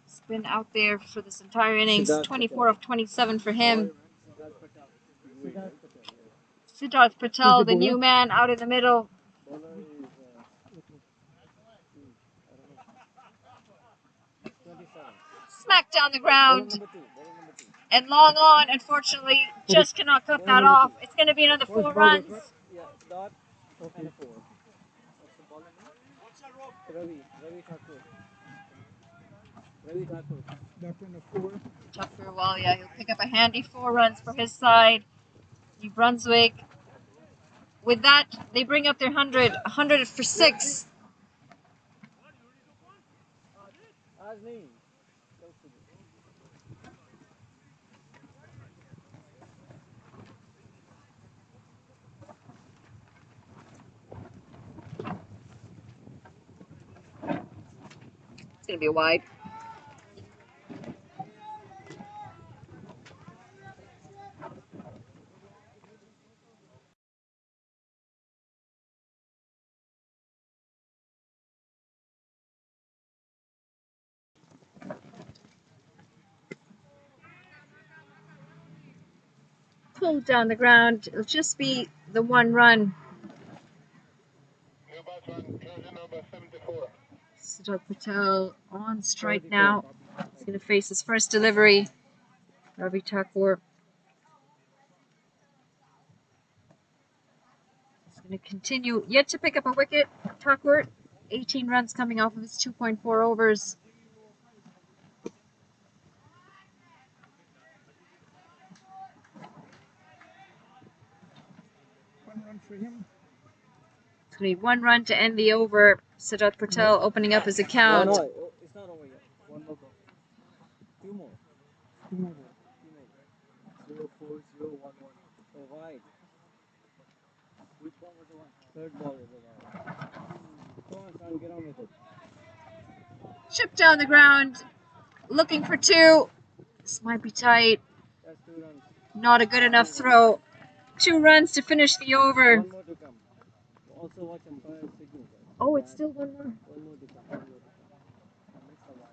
He's been out there for this entire innings. 24 of 27 for him. Siddharth Patel, the new man out in the middle. Smack down the ground. And long on, unfortunately, just cannot cut that off. It's going to be another 4 runs. Yeah, dot and a 4. What's the bowler name? Ravi Thakur. Dot and a 4. Tapiwala, he'll pick up a handy 4 runs for his side. New Brunswick. With that, they bring up their 100. 100 for 6. It's going to be a wide. Pulled down the ground. It'll just be the 1 run. Jersey number 74. Siddharth Patel on strike now. He's going to face his first delivery. Ravi Thakur. He's going to continue, yet to pick up a wicket. Thakur, 18 runs coming off of his 2.4 overs. One run for him. It's going to be 1 run to end the over. Siddharth Patel opening up his account. No, it's not over yet. One more ball. Two more. Two more. 0, 4, 0, 1, 1. So wide. Which one was the one? Third ball is the wide. Come on, son, get on with it. Chip down the ground. Looking for 2. This might be tight. That's 2 runs. Not a good enough throw. 2 runs to finish the over. One more to come. Also watch umpire signals. Oh, it's still 1 more. One more to come. One more to come. I missed the one.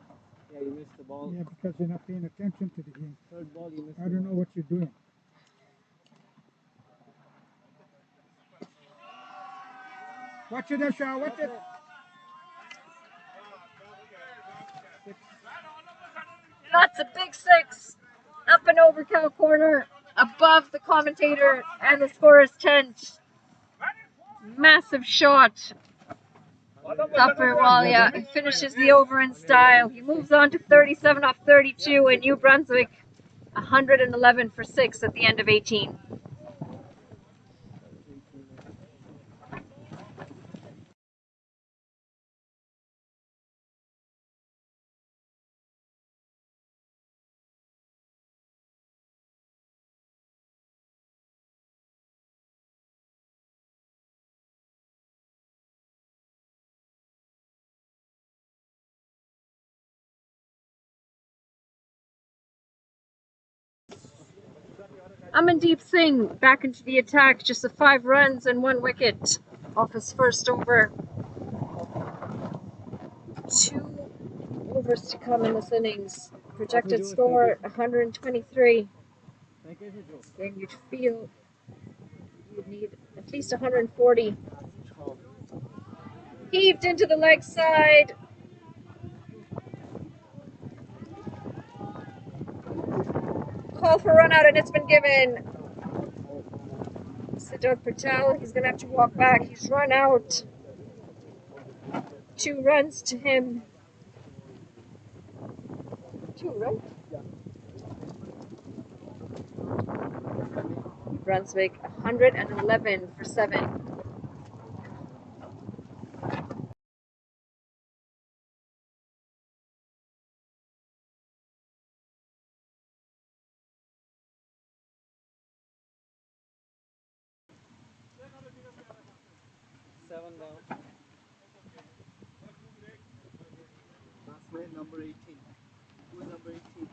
Yeah, you missed the ball. Yeah, because you're not paying attention to the game. Third ball, you missed. I don't know what you're doing. Watch it, Asha. Watch it. That's a big 6. Up and over cow corner. Above the commentator and the scorer's tent. Massive shot. Thakur Walia. He finishes the over in style. He moves on to 37 off 32 in New Brunswick. 111 for 6 at the end of 18. Amandeep Singh back into the attack, just a 5 runs and 1 wicket off his first over. 2 overs to come in this innings. Projected score 123. And you'd feel you'd need at least 140. Heaved into the leg side. Call for run out and it's been given. Siddharth Patel, he's going to have to walk back. He's run out. 2 runs to him. 2, right? Yeah. Brunswick, 111 for 7. Down. That's way number 18. Who is number 18?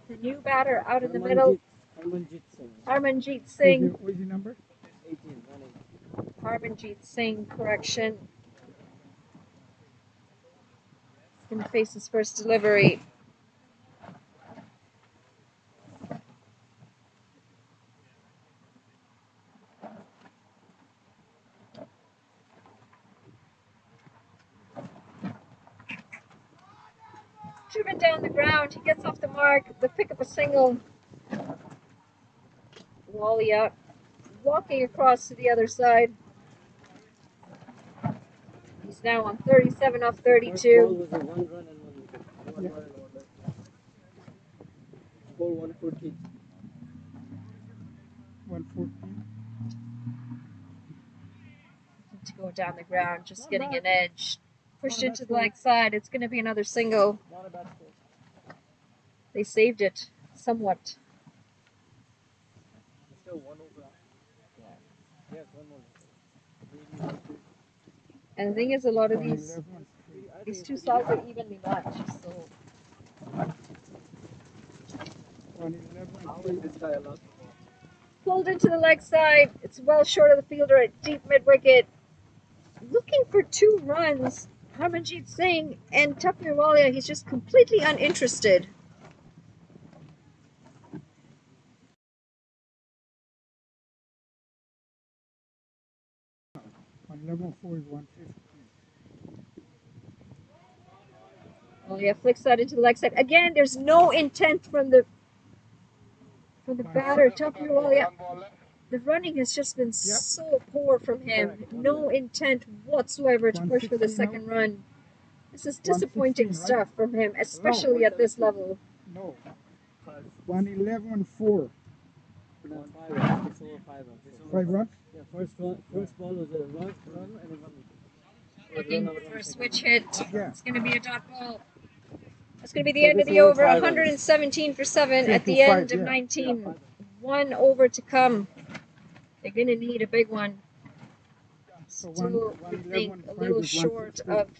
The new batter out in the middle. Harmanjeet Singh. What's your number? 18. Harmanjeet Singh, correction. He's going to face his first delivery. Driven down the ground, he gets off the mark. They pick up a single. Walia walking across to the other side. He's now on 37 off 32. Was a 1 run and 1 wicket. 1 run and 1 wicket. Score 114. 114. To go down the ground, just getting an edge. Pushed into the leg side. It's going to be another single. Not a bad score. They saved it somewhat. Still 1 over. Yes, 1 more. And the thing is, a lot of these 2 sides are evenly matched. So. Pulled into the leg side. It's well short of the fielder at deep mid wicket. Looking for 2 runs. Harmanjeet Singh and Tapirwalia, he's just completely uninterested. On level 4 is 150. Walia flicks that into the leg side. Again, there's no intent from the batter, Tapirwalia. One ball left. The running has just been so poor from him. No intent whatsoever to push for the 160 second now. run. This is disappointing 116, right? stuff from him, especially at this level. No. 111 4. No, 5 runs. It's over 5 runs. 5 runs? Yeah, first ball was a run and then 1 wicket. Looking for a switch hit. Yeah. It's going to be a dot ball. That's going to be the end of the over. 117 for 7 at the end of 19. 1 over to come. They're going to need a big one. Still, I think, a little short of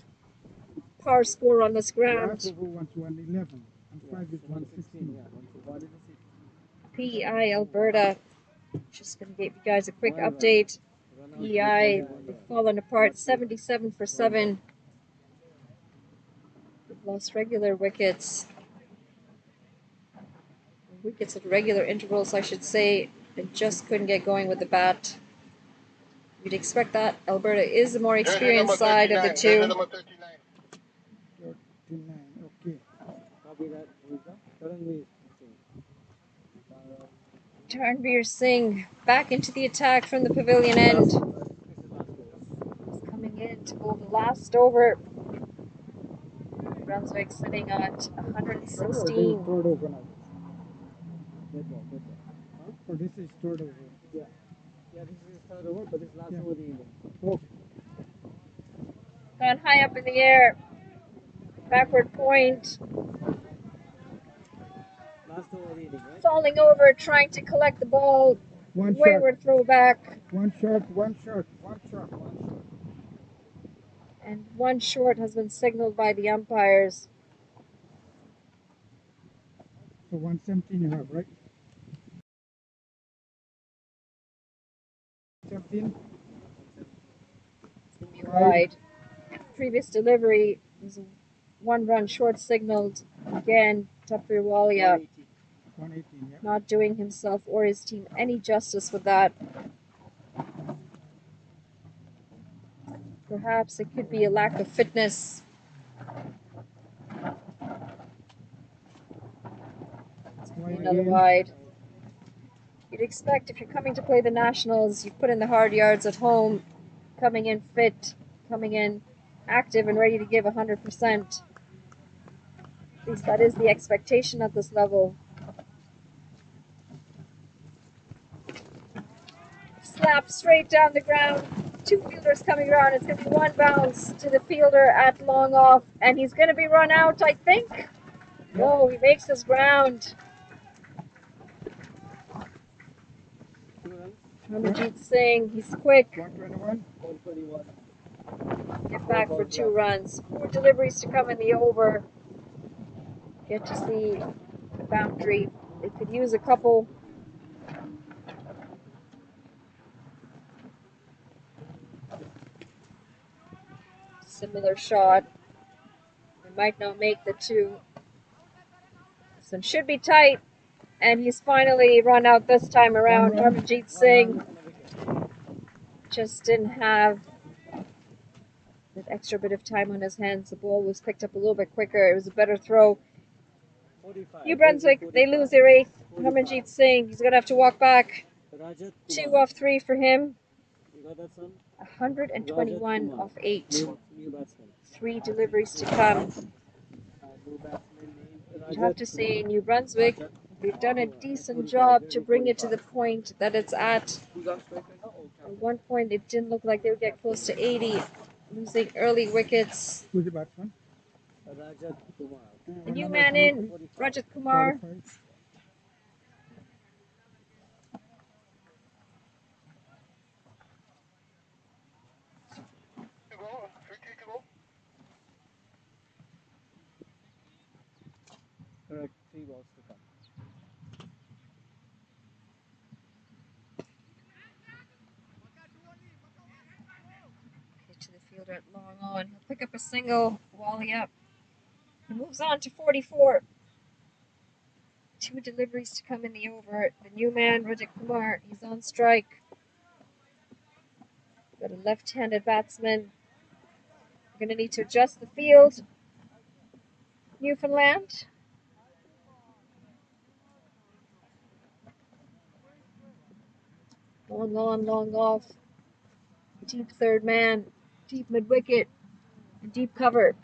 par score on this ground. Last over was 111 and 5 is 116. PEI Alberta. Just going to give you guys a quick update. PEI, they've fallen apart 77 for 7. They've lost regular wickets. Wickets at regular intervals, I should say. They just couldn't get going with the bat. You'd expect that. Alberta is the more experienced side of the two. Number 39. 39, okay. Copy that. Currently, Tarnveer Singh back into the attack from the pavilion end. He's coming in to go the last over. Brunswick sitting at 116. Third over now. dead ball. Huh? So this is third over. Yeah. Yeah, this is third over, but this is last over the inning. Okay. Gone high up in the air. Backward point. Last over the inning, right? Falling over, trying to collect the ball. One shot. Wayward throwback. One shot, one shot, one shot, one shot. And one short has been signaled by the umpires. So 117 you have, right? 17. It's going to be wide. Previous delivery was a one-run short signaled. Again, Tapirwalia 118, yeah. not doing himself or his team any justice with that. Perhaps it could be a lack of fitness. It's going to be another wide. You'd expect if you're coming to play the Nationals, you put in the hard yards at home, coming in fit, coming in active and ready to give 100%. At least that is the expectation at this level. Slap straight down the ground. Two fielders coming around. It's going to be one bounce to the fielder at long off, and he's going to be run out, I think. No, he makes his ground. Harmanjeet Singh, he's quick. 121. 121. Get back for 2 runs. 4 deliveries to come in the over. Get to see the boundary. They could use a couple. Similar shot. They might not make the 2. This one should be tight. And he's finally run out this time around. Harmanjeet Singh just didn't have that extra bit of time on his hands. The ball was picked up a little bit quicker. It was a better throw. 45. New Brunswick, they lose their 8th. Harmanjeet Singh, he's going to have to walk back. Rajat 2 Kumar. off 3 for him. You got that, son? 121 off 8. New batsman. 3 deliveries to come. New batsman named You'd have to say New Brunswick, they've done a decent job to bring it to the point that it's at. At one point, it didn't look like they would get close to 80, losing early wickets. Who's the batsman? Rajat Kumar. The new man in, Rajat Kumar. 45. To go, 50 to go. Correct. 3 balls to come. To the fielder at long on. He'll pick up a single, volley up. He moves on to 44. 2 deliveries to come in the over. The new man, Rajat Kumar, he's on strike. Got a left-handed batsman. We're going to need to adjust the field. Newfoundland. Long on, long off. Deep third man. Deep mid-wicket. And deep cover.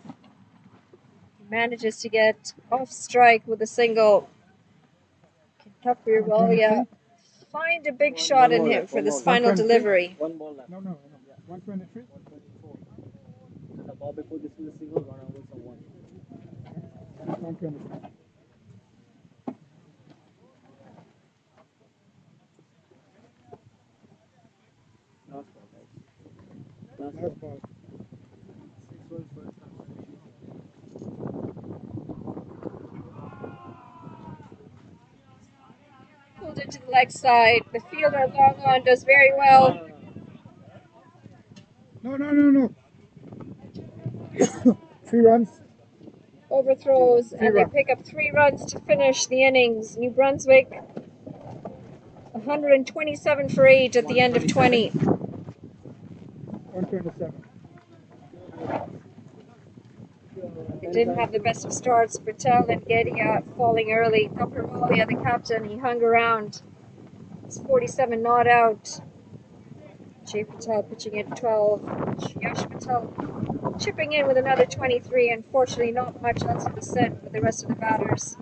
He manages to get off strike with a single. Kentucky Walia find a big shot in him for this final delivery. One ball left. No. 123? 124. The ball before this is a single, run over for one. 123. Last ball, guys. Last Last ball. ball. 6 runs first half. Pulled it to the leg side. The fielder long on does very well. No. 3 runs. Overthrows, Three and they runs. pick up 3 runs to finish the innings. New Brunswick 127 for 8 at the end of 20. 127. They didn't have the best of starts. Patel and Gedia falling early. Kaprawalia, the captain, he hung around. It's 47 not out. Jay Patel pitching at 12. Yash Patel chipping in with another 23. Unfortunately, not much else of the set with the rest of the batters.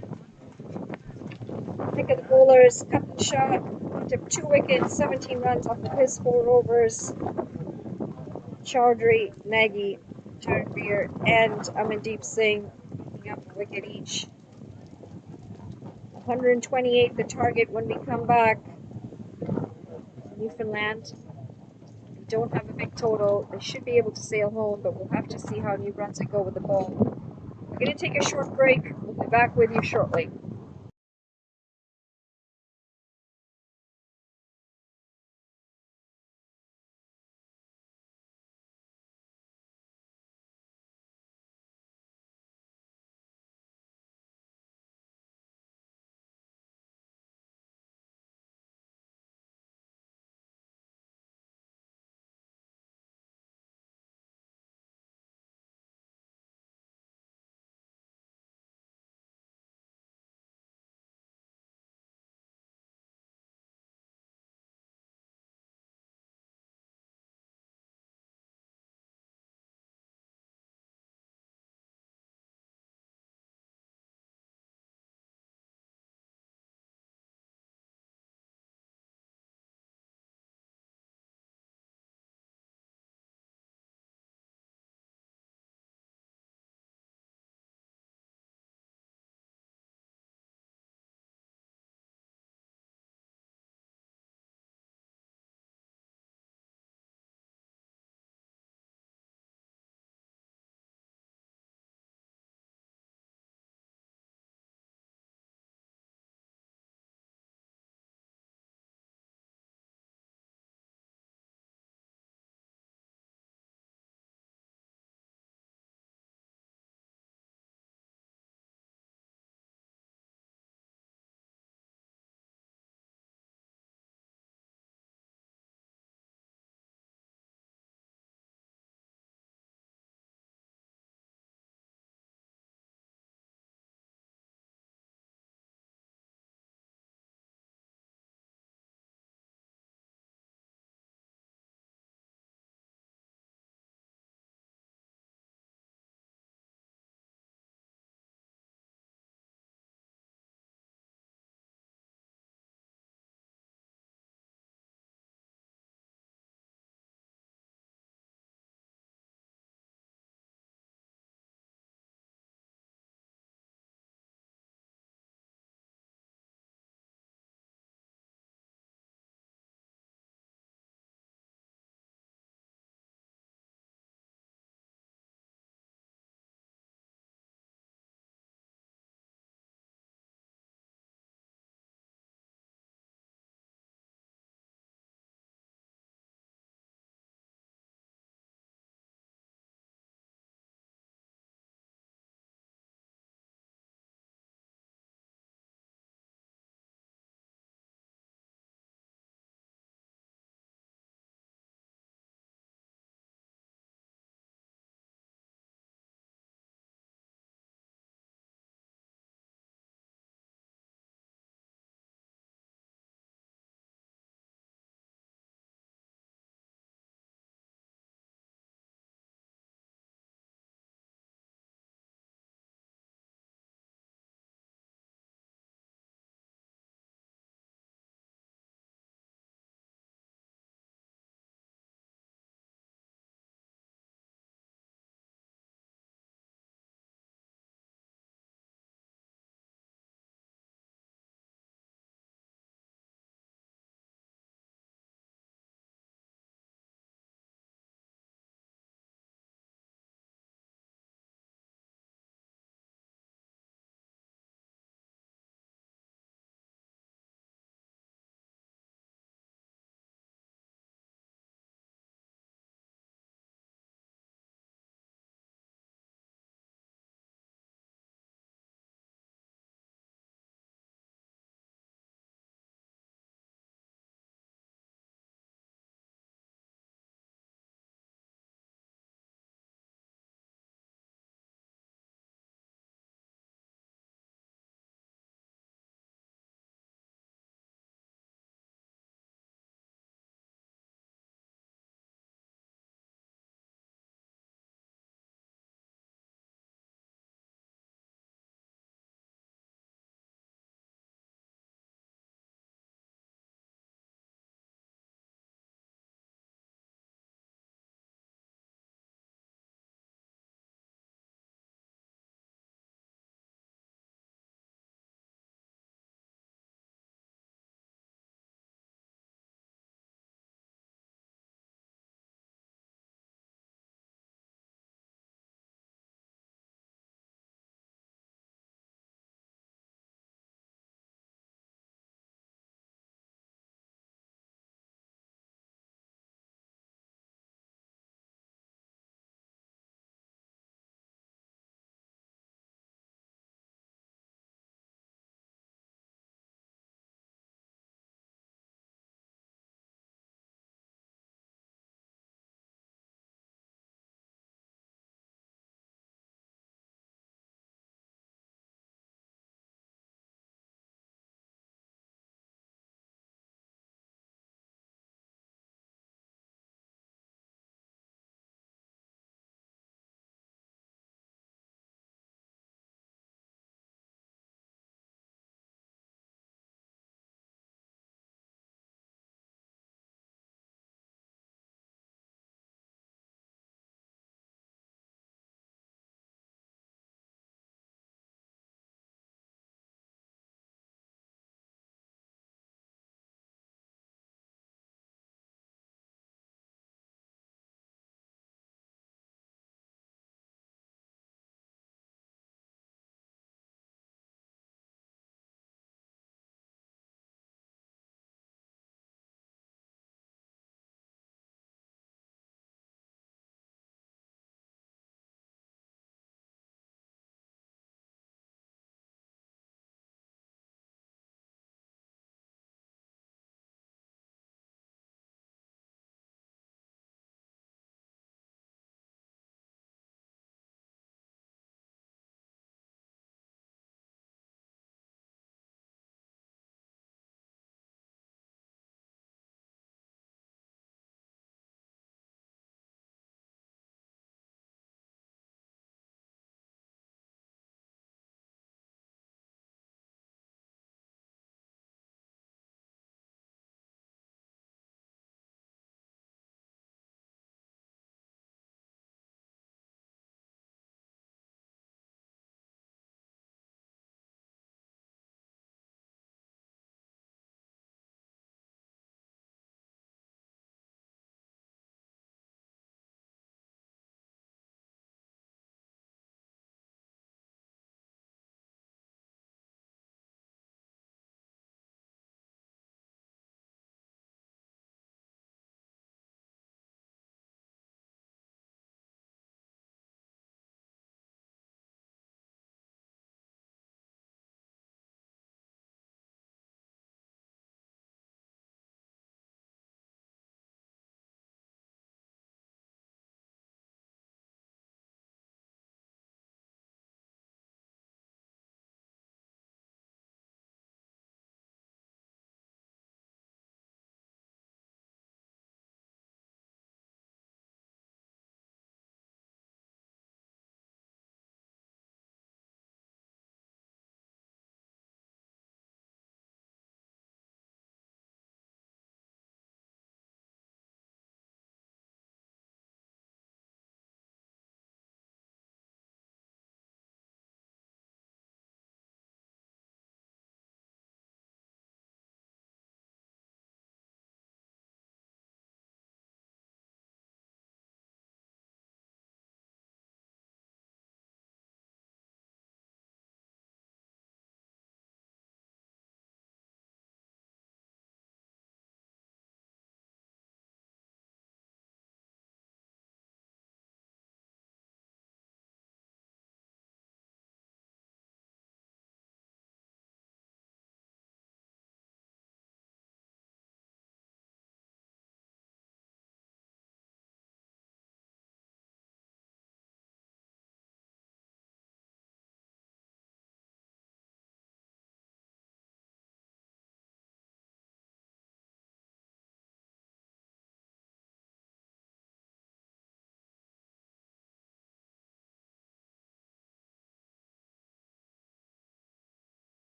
Pick of the bowlers, cut and shot, took 2 wickets, 17 runs off of his 4 overs. Chaudhary, Nagy, Jarvir, and Amandeep Singh picking up a wicket each. 128 the target when we come back. Newfoundland, they don't have a big total. They should be able to sail home, but we'll have to see how New Brunswick go with the ball. We're going to take a short break. We'll be back with you shortly.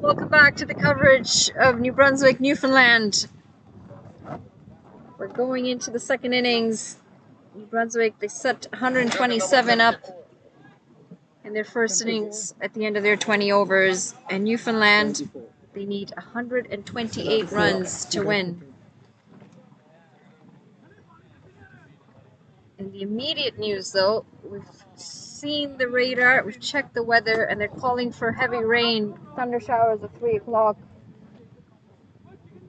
Welcome back to the coverage of New Brunswick, Newfoundland. We're going into the second innings. New Brunswick, they set 127 up in their first innings at the end of their 20 overs. And Newfoundland, they need 128 runs to win. In the immediate news, though, we've seen the radar, we've checked the weather, and they're calling for heavy rain, thunder showers at 3 o'clock.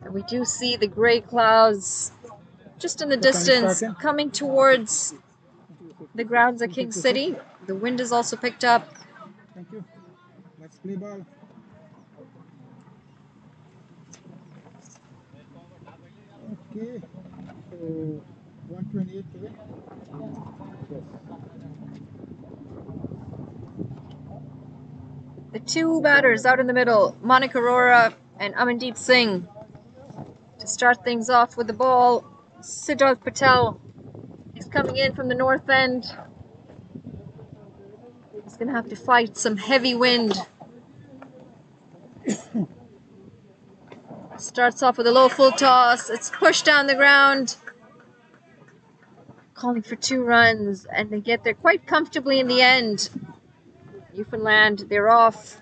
And we do see the gray clouds just in the distance coming towards the grounds at King City. The wind is also picked up. Thank you. Let's play ball. Okay. So 128 to win. Yes. The two batters out in the middle, Monica Arora and Amandeep Singh. To start things off with the ball, Siddharth Patel. He's coming in from the north end. He's going to have to fight some heavy wind. Starts off with a low full toss. It's pushed down the ground. Calling for 2 runs, and they get there quite comfortably in the end. Newfoundland, they're off.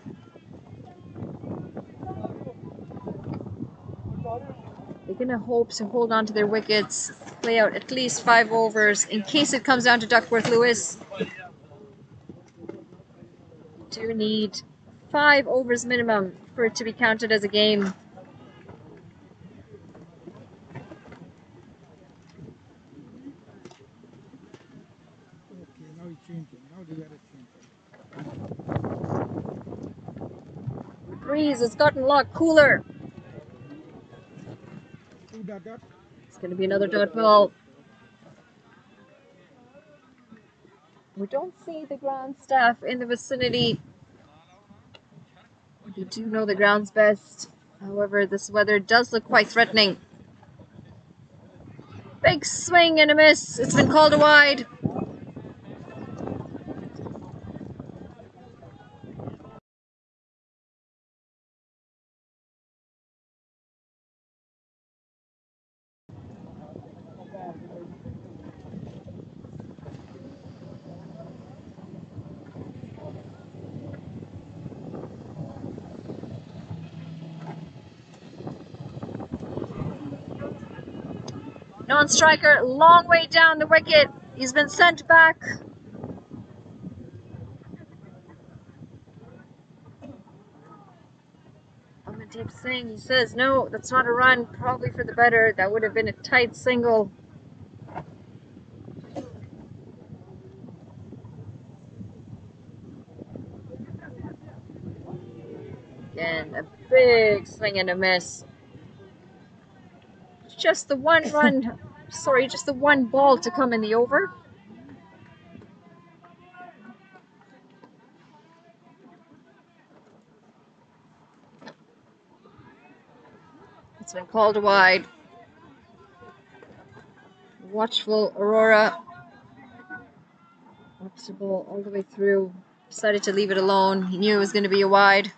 They're going to hope to hold on to their wickets, play out at least 5 overs in case it comes down to Duckworth-Lewis. Do need 5 overs minimum for it to be counted as a game. Okay, now it's changing. Now the weather changing. The breeze has gotten a lot cooler. It's going to be another dot ball. We don't see the ground staff in the vicinity. We do know the ground's best. However, this weather does look quite threatening. Big swing and a miss. It's been called a wide. Non-striker, long way down the wicket. He's been sent back. Amandeep Singh, he says, no, that's not a run. Probably for the better. That would have been a tight single. Again, a big swing and a miss. Just the one run, sorry, just the one ball to come in the over. It's been called wide. Watchful Aurora. Watched the ball all the way through. Decided to leave it alone. He knew it was going to be a wide.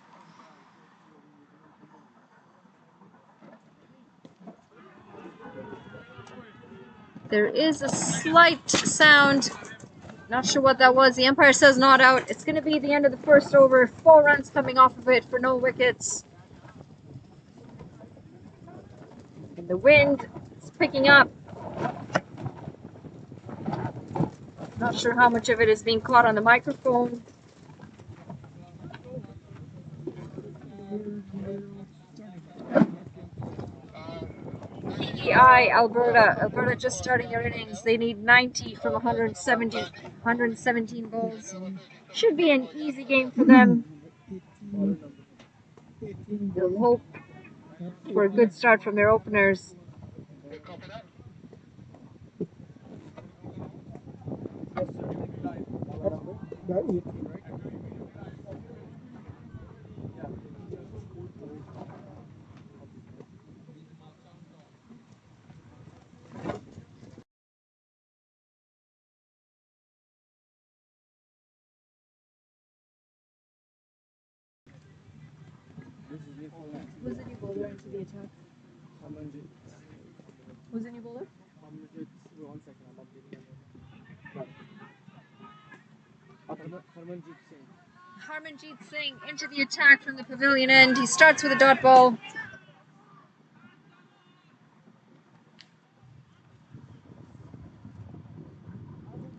There is a slight sound. Not sure what that was. The umpire says not out. It's going to be the end of the first over. 4 runs coming off of it for no wickets. And the wind is picking up. Not sure how much of it is being caught on the microphone. PEI Alberta. Alberta just starting their innings. They need 90 from 117 balls. Should be an easy game for them. They'll hope for a good start from their openers. This is into the attack. Who's the new bowler? 1 second, I'm updating Harmanjeet Singh into the attack from the pavilion end. He starts with a dot ball.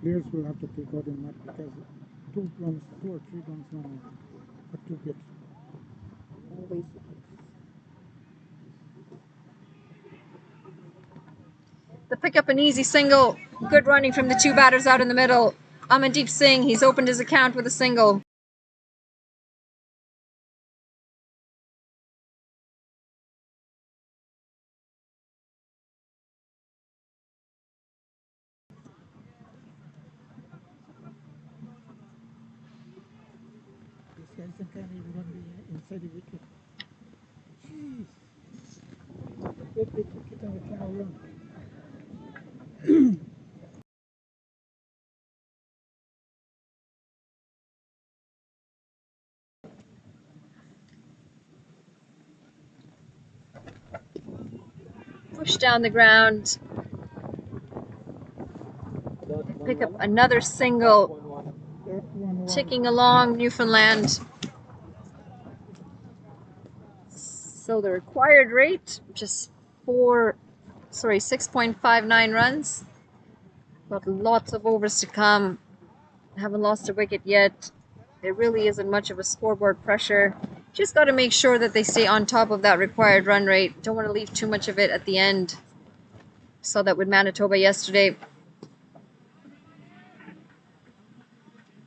Players will have to take out in net because 2 or 3 runs no more, but 2 hits. Always. The pickup an easy single. Good running from the 2 batters out in the middle. Amandeep Singh, he's opened his account with a single. This guy can't even run inside the wicket. Jeez. They took it and we cannot run. Push down the ground. Pick up another single. Ticking along Newfoundland. So the required rate, just 6.59 runs. Got lots of overs to come. Haven't lost a wicket yet. There really isn't much of a scoreboard pressure. Just got to make sure that they stay on top of that required run rate. Don't want to leave too much of it at the end. Saw that with Manitoba yesterday.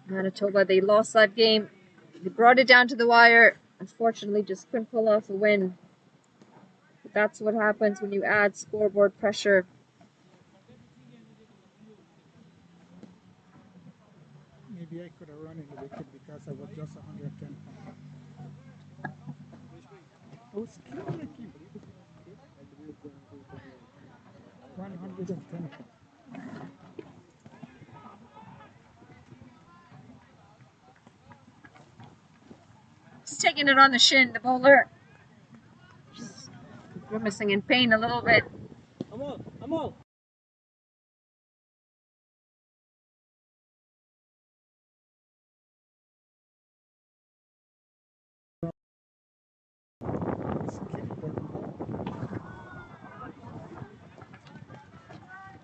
Manitoba, they lost that game. They brought it down to the wire. Unfortunately, just couldn't pull off a win. But that's what happens when you add scoreboard pressure. Maybe I could have run in the wicket because I was just 110 pounds. I was killing the keeper. 110 pounds. He's taking it on the shin, the bowler. Just grimacing in pain a little bit. I'm all.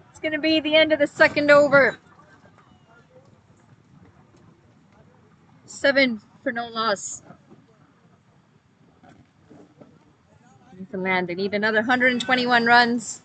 It's going to be the end of the second over. 7 for no loss. Newfoundland, they need another 121 runs.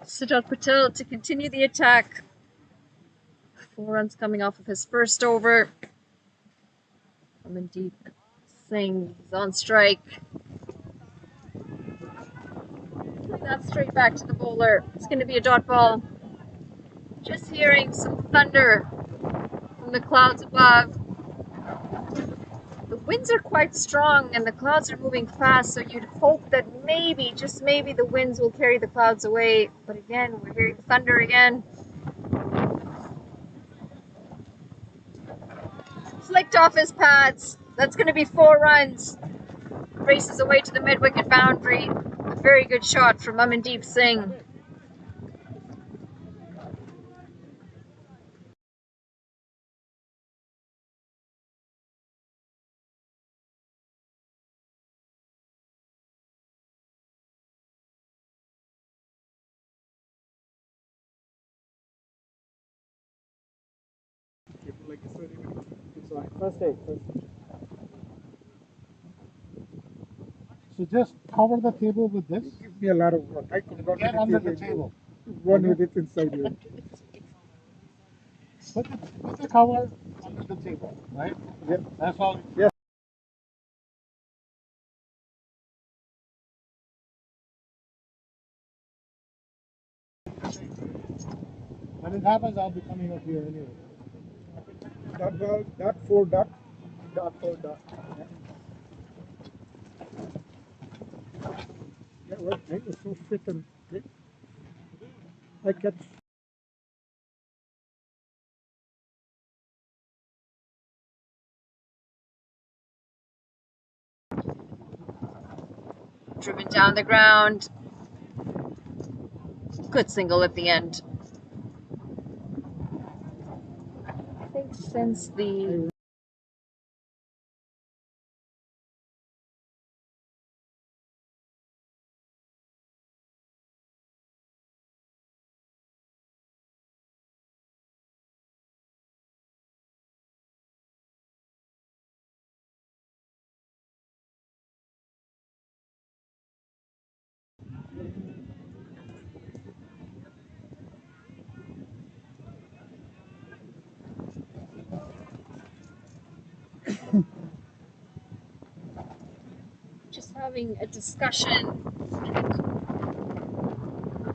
Sujat Patel to continue the attack. 4 runs coming off of his first over. Amandeep Singh is on strike. Put that straight back to the bowler. It's going to be a dot ball. Just hearing some thunder from the clouds above. The winds are quite strong and the clouds are moving fast, so you'd hope that maybe, just maybe, the winds will carry the clouds away. But again, we're hearing thunder again. Flicked off his pads. That's going to be 4 runs. Races away to the mid-wicket boundary. A very good shot from Amandeep Singh. First take. So just cover the table with this. me a lot of work. I could run Get with under it the and table. run with it inside here. Put the cover under the table, right? Yep. That's all. Yes. When it happens, I'll be coming up here anyway. Dot ball, dot 4 dot, dot 4 dot. Yeah, well, I was so fit and I catch. Driven down the ground. Good single at the end. I think since the just having a discussion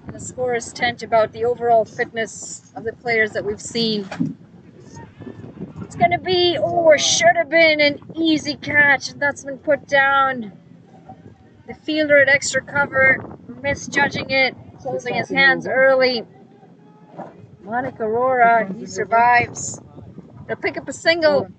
in the scorer's tent about the overall fitness of the players that we've seen. It's going to be, or should have been, an easy catch, and that's been put down. The fielder at extra cover, misjudging it, closing his hands early. Monica Aurora, he survives. They'll pick up a single.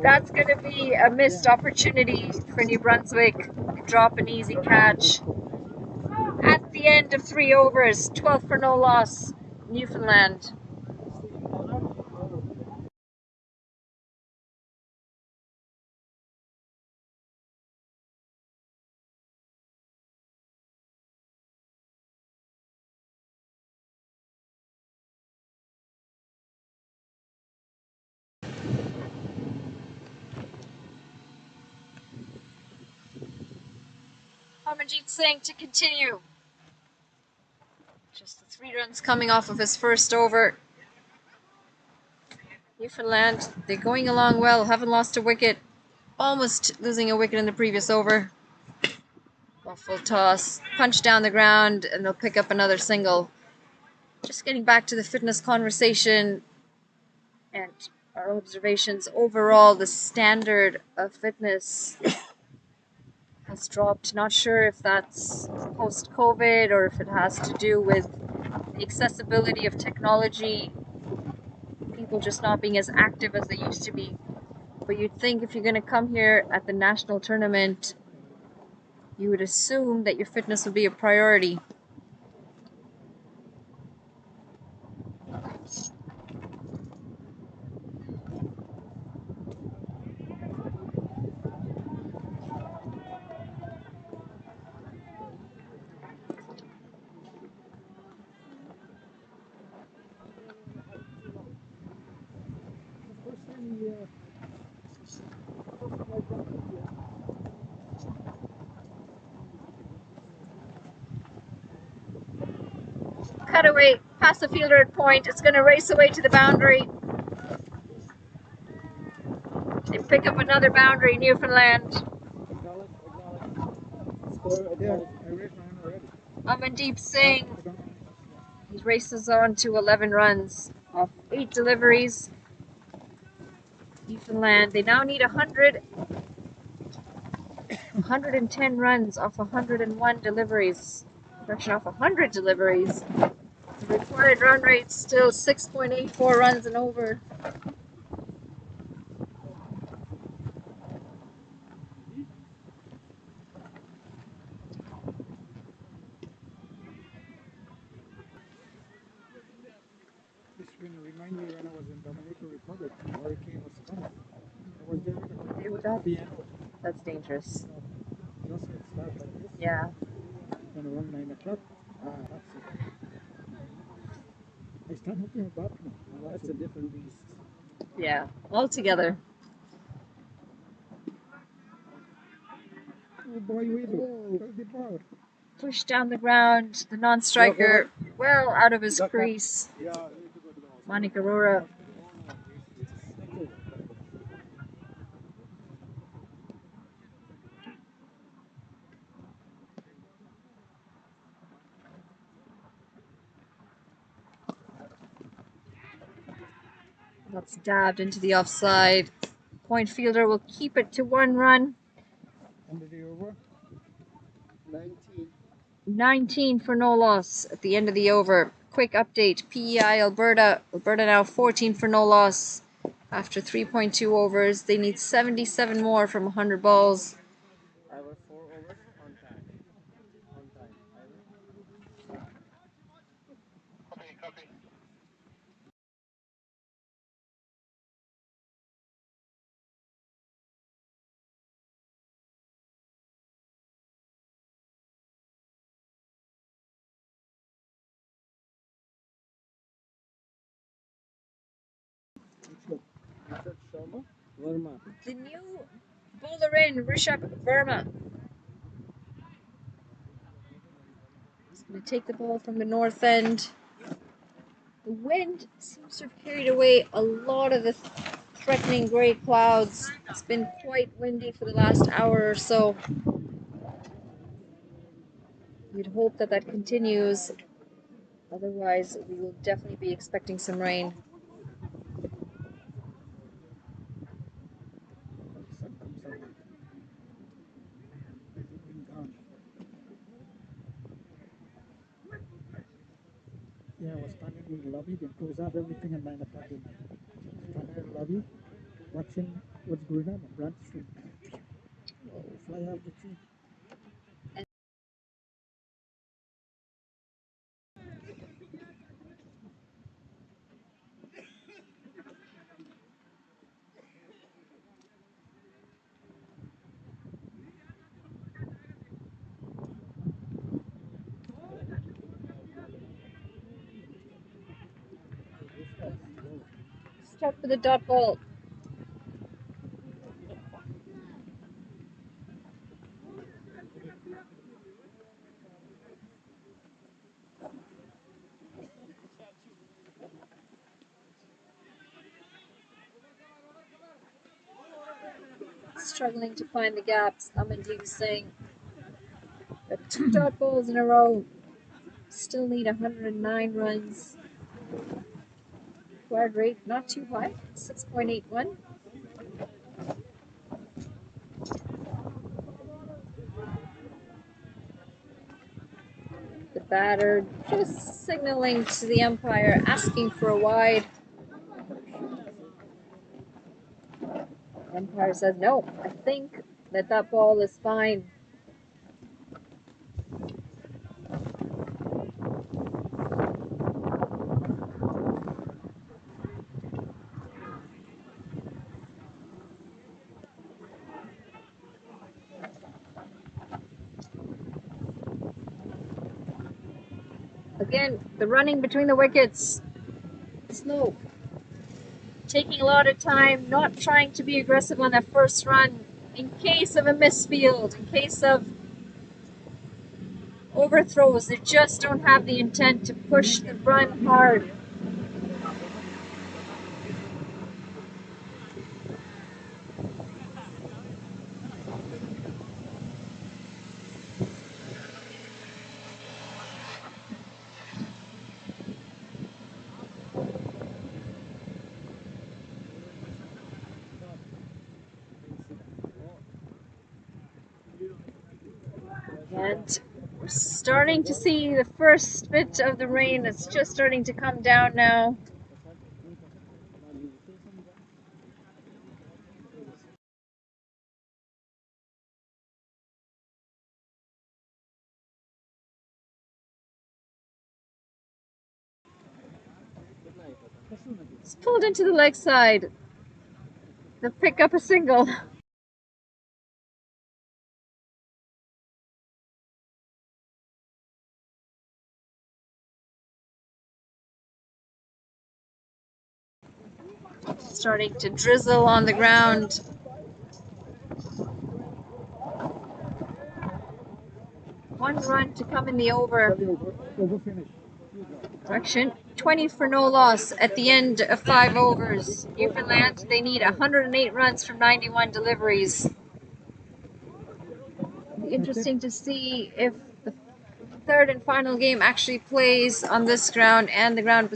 That's going to be a missed opportunity for New Brunswick. Drop an easy catch. At the end of 3 overs, 12 for no loss, Newfoundland. Harmanjeet Singh to continue. Just the 3 runs coming off of his first over. Newfoundland, they're going along well, haven't lost a wicket. Almost losing a wicket in the previous over. Full toss, punch down the ground, and they'll pick up another single. Just getting back to the fitness conversation and our observations. Overall, the standard of fitness has dropped. Not sure if that's post-COVID or if it has to do with the accessibility of technology, people just not being as active as they used to be. But you'd think if you're going to come here at the national tournament, you would assume that your fitness would be a priority. Cutaway, past the fielder at point. It's going to race away to the boundary. They pick up another boundary, Newfoundland. Amandeep Singh, he races on to 11 runs off 8 deliveries. Newfoundland, they now need 110 runs off 101 deliveries. Correction, off 100 deliveries. The required run rate still 6.84 runs and over. This will remind me when I was in Dominican Republic, the hurricane was coming. I was there with a piano. That's dangerous. start like this. Yeah. And around 9 o'clock, that's it. I start hooking a balcony. That's a different beast. Yeah. All together. Oh boy, we do. Where's the ball? Push down the ground. The non-striker well out of his crease. Yeah, we need to go to the hospital. Monica Aurora. That's dabbed into the offside. Point fielder will keep it to 1 run. End of the over. 19. 19 for no loss at the end of the over. Quick update. PEI Alberta. Alberta now 14 for no loss after 3.2 overs. They need 77 more from 100 balls. I was 4 overs on time. On time. Copy, copy. Richard Sharma? Verma. The new bowler in, Rishabh Verma. He's going to take the ball from the north end. The wind seems to have carried away a lot of the threatening grey clouds. It's been quite windy for the last hour or so. You'd hope that that continues. Otherwise, we will definitely be expecting some rain. Sun comes out. Been gone. Yeah, I was standing in the lobby. They close out everything at 9 o'clock at night. Standing in the lobby, watching what's going on. A branch should fly off the tree. Start with a dot ball. Struggling to find the gaps. Amandeep Singh. Got 2 dot balls in a row. Still need 109 runs. Required rate not too high, 6.81. The batter just signaling to the umpire, asking for a wide. The umpire says, no, I think that ball is fine. Again, the running between the wickets, slow. Taking a lot of time, not trying to be aggressive on that first run in case of a misfield, in case of overthrows. They just don't have the intent to push the run hard. And we're starting to see the first bit of the rain. It's just starting to come down now. It's pulled into the leg side. They'll pick up a single. Starting to drizzle on the ground. One run to come in the over. Over finish. Correction. 20 for no loss at the end of 5 overs. Newfoundland, they need 108 runs from 91 deliveries. It'll be interesting to see if the third and final game actually plays on this ground and the ground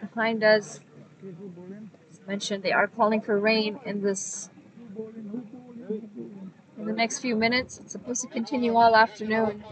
behind us. As mentioned, they are calling for rain in the next few minutes. It's supposed to continue all afternoon.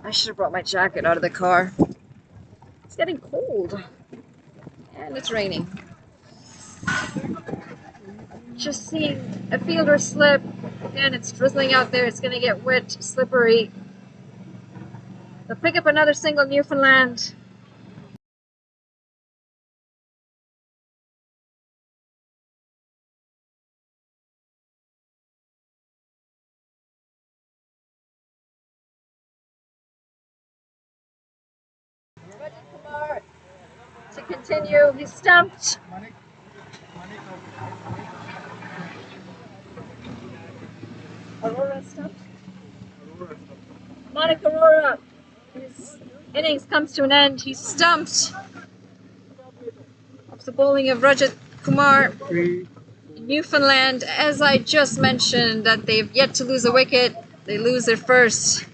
I should have brought my jacket out of the car. It's getting cold. And it's raining. Just seeing a fielder slip. Again, it's drizzling out there. It's going to get wet, slippery. They'll pick up another single, Newfoundland. To continue, he's stumped. Aurora stumped. Monica Aurora. His innings comes to an end. He's stumped. Off the bowling of Rajat Kumar. Newfoundland, as I just mentioned, that they've yet to lose a wicket. They lose their first.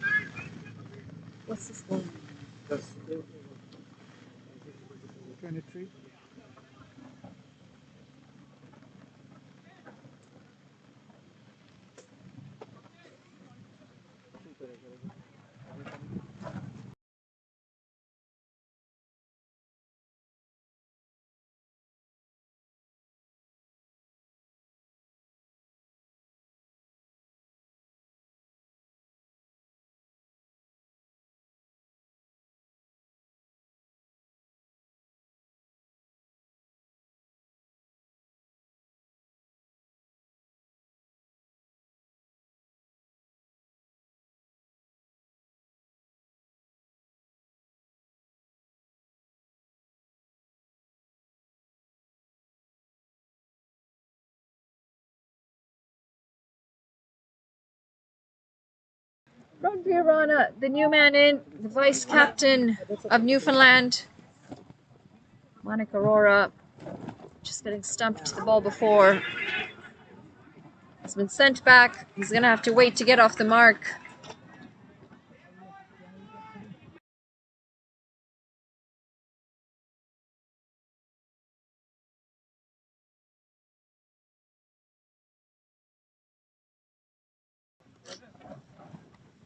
What's this one? 23. Rugby Rana, the new man in, the vice captain of Newfoundland. Monica Aurora, just getting stumped to the ball before. He's been sent back. He's going to have to wait to get off the mark.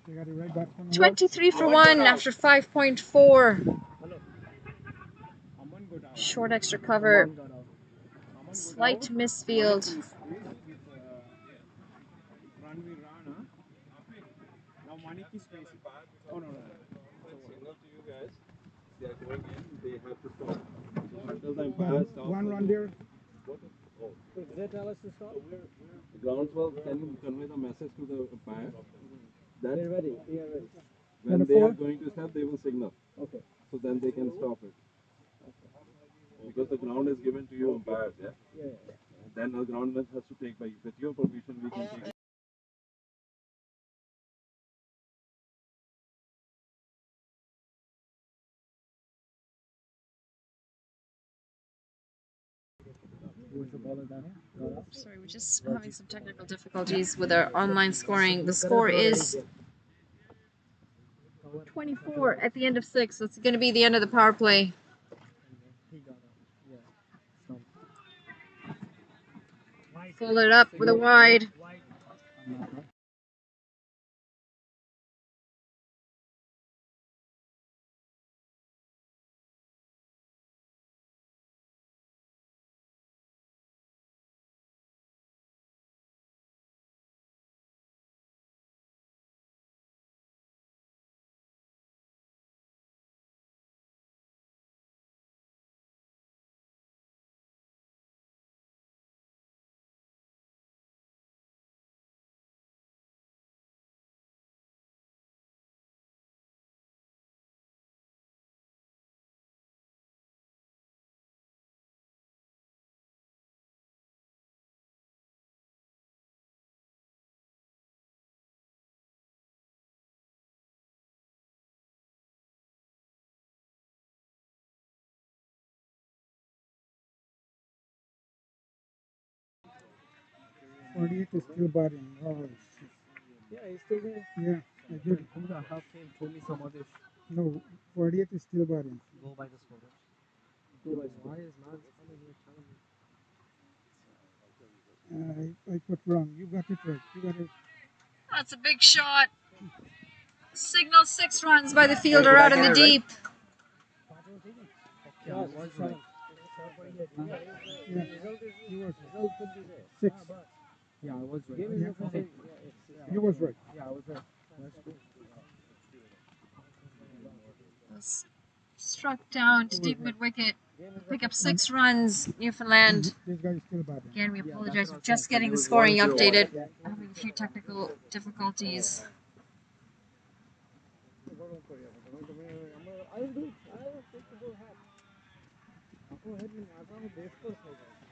They got it right back from 23 for 1 after 5.4. Short extra cover. Slight misfield. until the umpire stops. One run there. Did they tell us to stop? The groundswell can convey the message to the umpire that They're ready. We are ready. when they are going to stop, they will signal. Okay. So then they can stop it. Because the ground is given to you umpires, yeah? Yeah. Then the groundman has to take by with your permission we can take it. Sorry, we're just having some technical difficulties with our online scoring. The score is 24 at the end of 6. So it's going to be the end of the power play. Folded up with a wide. Forty-eight is still batting. Oh, shit. Yeah, he's still there. Yeah, I did. Who the hell came told me some of this? No, 48 is still batting. Go by the score. Go by score. Why is not coming here telling me? I put wrong. You got it right. You got it. That's a big shot. Signal 6 runs by the fielder out in the deep. Yeah, I was right. Yeah, you was 6. Yeah, I was right. You was right. Yeah, I was right. That's good. Struck down to deep mid wicket. Pick up 6 runs, Newfoundland. This guy is still batting. Again, we apologize for just getting the scoring updated. Having a few technical difficulties.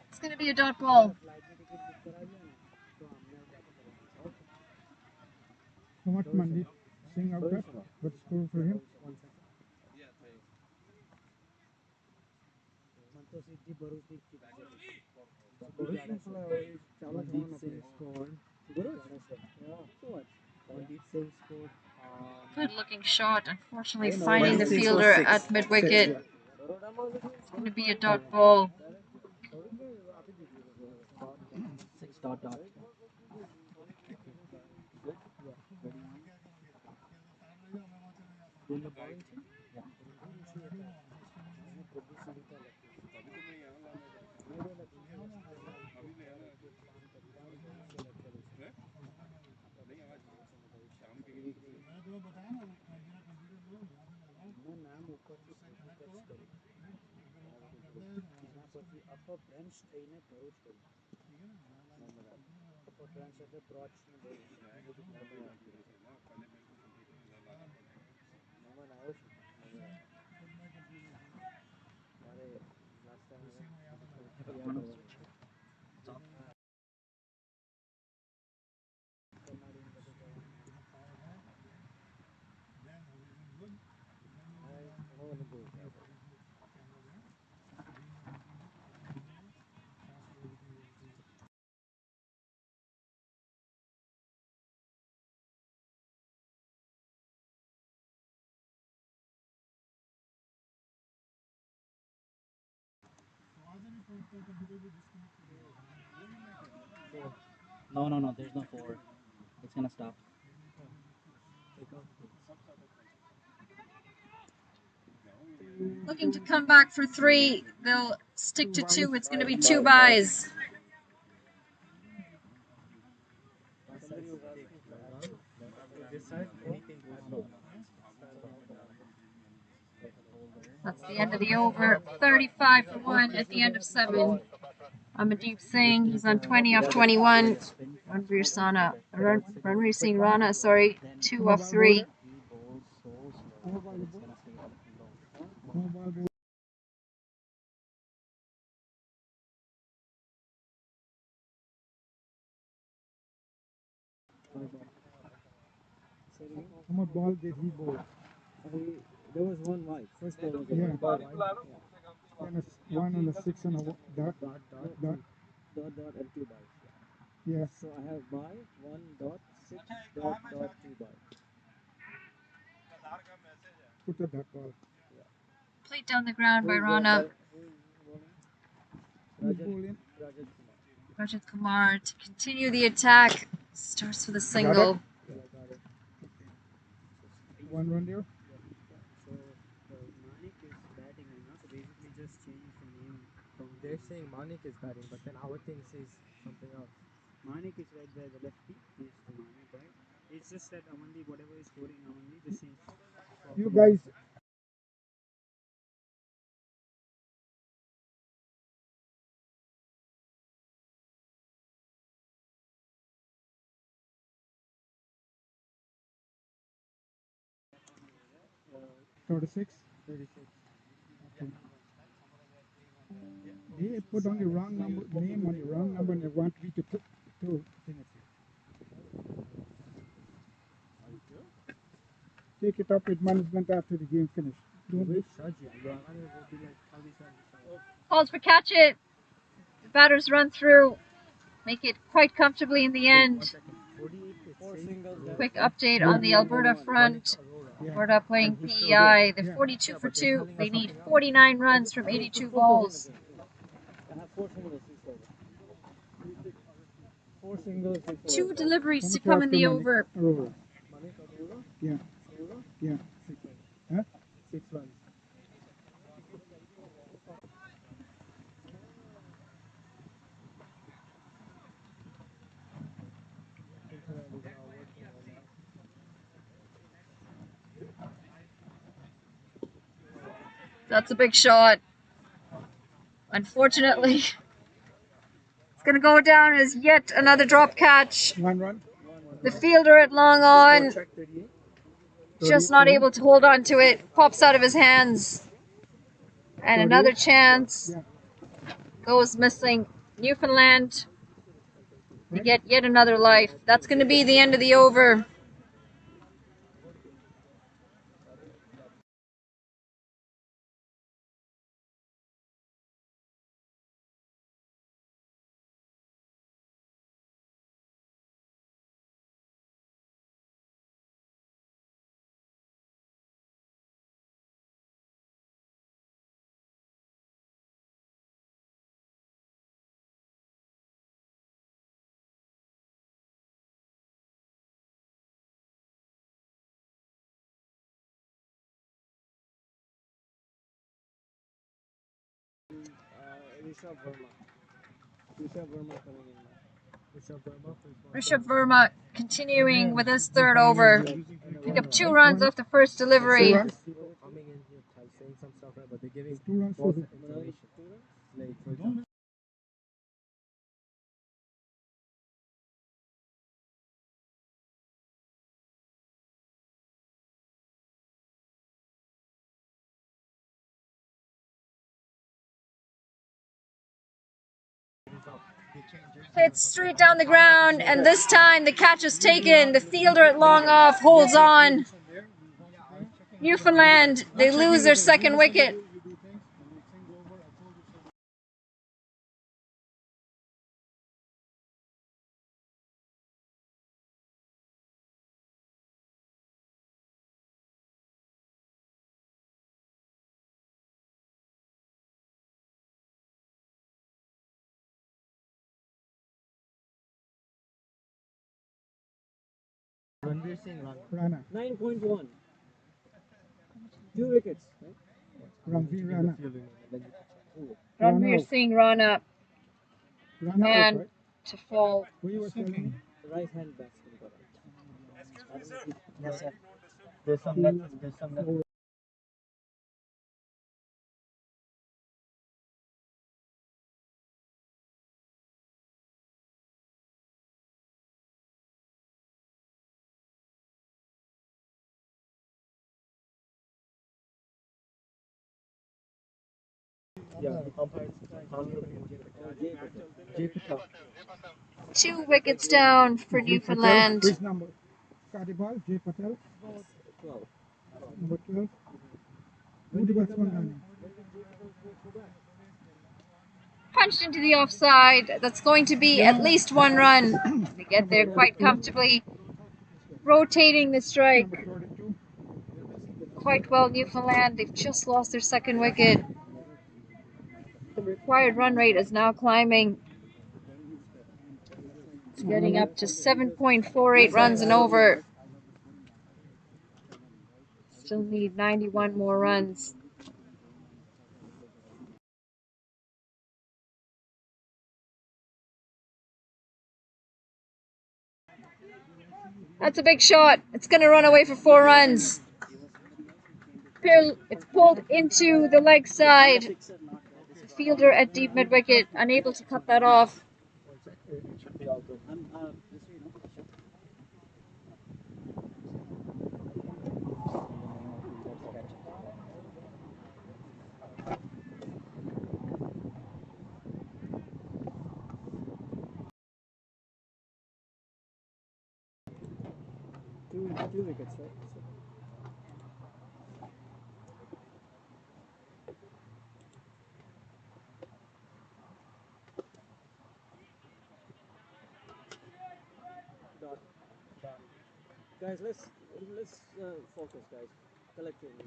It's going to be a dot ball. How much Mandeep Singh out there? What's score for him? Good looking shot. Unfortunately, finding the fielder at mid wicket. It's going to be a dot ball. 6 dot dot. No, there's no 4. It's gonna stop. Looking to come back for 3. They'll stick to 2. It's going to be 2 byes. That's the end of the over. 35 for 1 at the end of 7. Amandeep Singh, he's on 20 off 21. Ranveer Singh Rana, sorry, 2 off 3. How much ball did he bowl? There was one wide. First ball was Yeah. wide. And it's 1 and a 6 and a dot. Dot, and 2 bytes. Yeah. So I have by 1.6 dot 2 bytes. Put a dot ball. Played down the ground by Rana. Who's bowling? Rajat Kumar to continue the attack. Starts with a single. 1 run there. So Manik is batting right now. So basically just change the name from. They're saying Manik is batting, but then our thing says something else. Manik is right there, the lefty is the Manik, right? It's just that Amandeep, whatever is scoring Amandeep, just change. You guys. Uh, 36. 36. Okay. They put on the wrong number, name on the wrong number, and they want me to thing it. Take it up with management after the game finished. Don't wait. Calls for catch it. The batters run through. Make it quite comfortably in the end. Quick update on the Alberta front. Alberta playing PEI. They're 42 for 2. They need 49 runs from 82 balls. I have 4 singles, 4 singles. 2 deliveries to come in the over. Yeah. Yeah. 6 runs. Huh? 6 runs. That's a big shot. Unfortunately, it's going to go down as yet another drop catch. 1 run. The fielder at long on, just not able to hold on to it. Pops out of his hands. And another chance goes missing. Newfoundland to get yet another life. That's going to be the end of the over. Rishabh Verma continuing with his third over. Pick up 2 runs off the first delivery. 2 runs. For who? Hits straight down the ground, and this time the catch is taken. The fielder at long off holds on. Newfoundland, they lose their second wicket. Ranveer Singh Rana. 9.1. 2 wickets. Ranveer Rana. Ranveer Singh Rana, Rana man out, right? to fall. Who you were telling me? Right hand batsman. Yes, sir. There's some left. Yeah, umpire. Jay Patel. 2 wickets down for Newfoundland. Which number? Kadibal, Jay Patel, 12. number 12. Who the batsman running? Punched into the offside. That's going to be at least 1 run. They get there quite comfortably. Rotating the strike Number 32. quite well, Newfoundland. They've just lost their 2nd wicket. The required run rate is now climbing. It's getting up to 7.48 runs and over. Still need 91 more runs. That's a big shot. It's going to run away for 4 runs. It's pulled into the leg side. The fielder at deep mid wicket, unable to cut that off. It should be all good. Two wickets, right? Dot. Guys, let's focus, guys, collectively.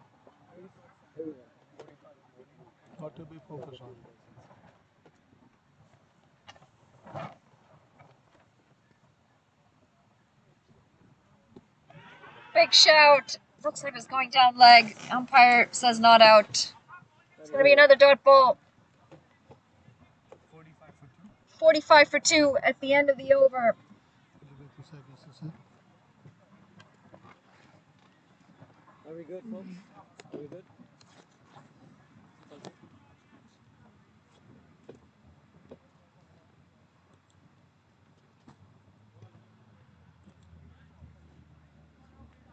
Please. What to be focused on? Big shout. Looks like it's going down leg. Umpire says not out. It's going to be another dot ball. 45 for 2. 45 for 2 at the end of the over. Are we good, folks? Are we good?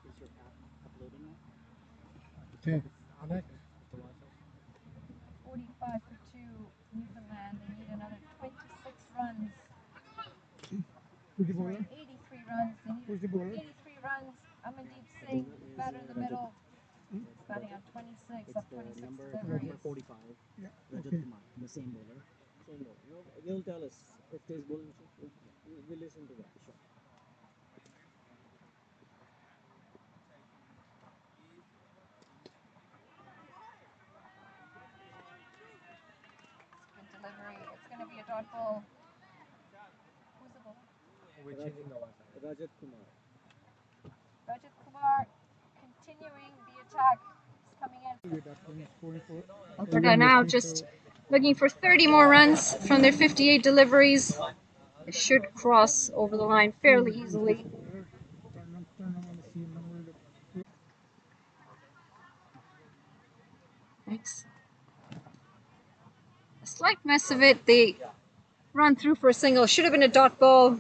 Is your app uploading now? Okay. Connect. 45 for 2, Newfoundland. They need another 26 runs. Who's the bowler? 83 runs. They Who's the need bowler? 83 runs. Amandeep Singh, batter in the middle. Batting on 26, up 26 deliveries. Number 45. Yeah. Rajat Okay. Kumar, the same bowler. Same bowler. No, you'll tell us if there's bowling. We'll listen to that. Sure. Good delivery. It's going to be a dot ball. Who's the bowler? We're changing the one. Rajat Kumar. Rajat Kumar continuing the attack. He's coming in. They're now just looking for 30 more runs from their 58 deliveries. They should cross over the line fairly easily. Thanks. A slight mess of it. They run through for a single. Should have been a dot ball.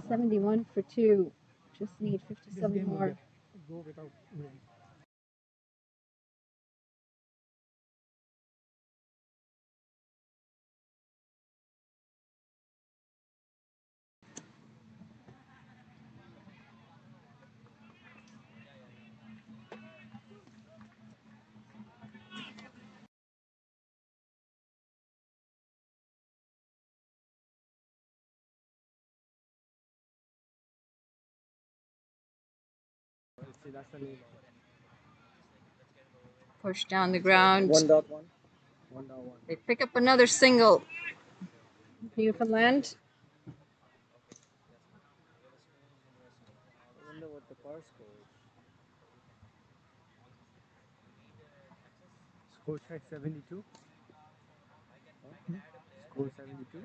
$71 for 2. Just need 57 more. Go without rain. See, that's the name. Push down the ground. 1.1. 1.1. They pick up another single. Newfoundland. I wonder what the par score is. Score check 72. Score 72.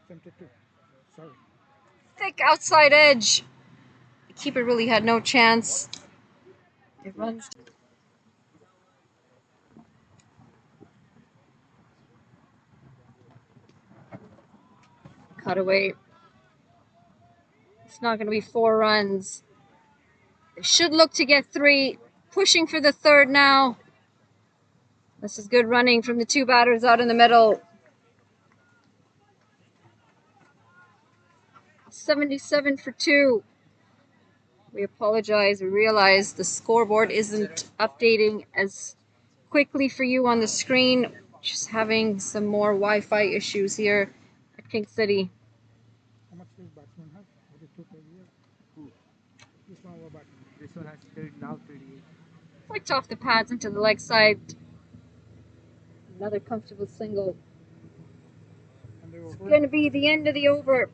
72. Sorry. Thick outside edge. The keeper really had no chance. It runs. Cut away. It's not going to be 4 runs. They should look to get 3. Pushing for the 3rd now. This is good running from the 2 batters out in the middle. 77 for 2. We apologize. We realize the scoreboard isn't updating as quickly for you on the screen. Just having some more Wi-Fi issues here at King City. How much does batsman have? What is total here? This one over batsman. This one has now 38. Flicked off the pads into the leg side. Another comfortable single. And they It's were going to be the end of the over.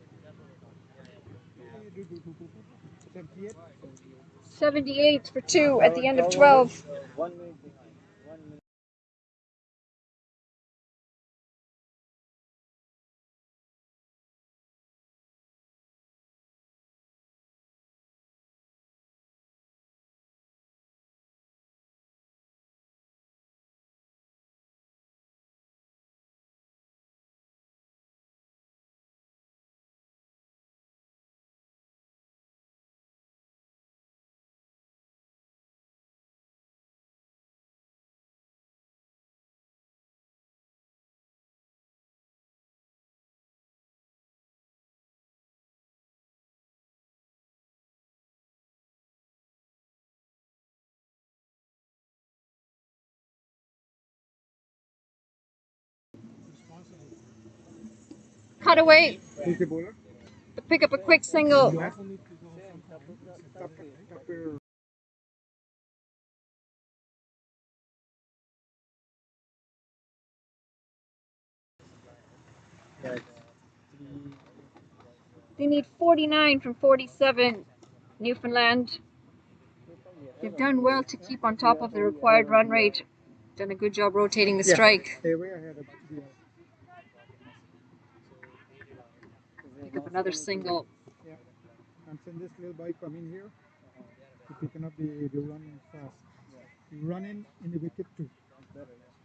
78. 78 for 2 at the end of 12. 1 minute behind. 1 minute. Cut away Who's the bowler? to pick up a quick single. Tapir. That's 3. They need 49 from 47. Newfoundland. They've done well to keep on top of the required run rate. Done a good job rotating the strike. Stay way ahead of the Pick up another single. Yeah. And send this little boy come in here. He's picking up the run fast. You run in the wicket too.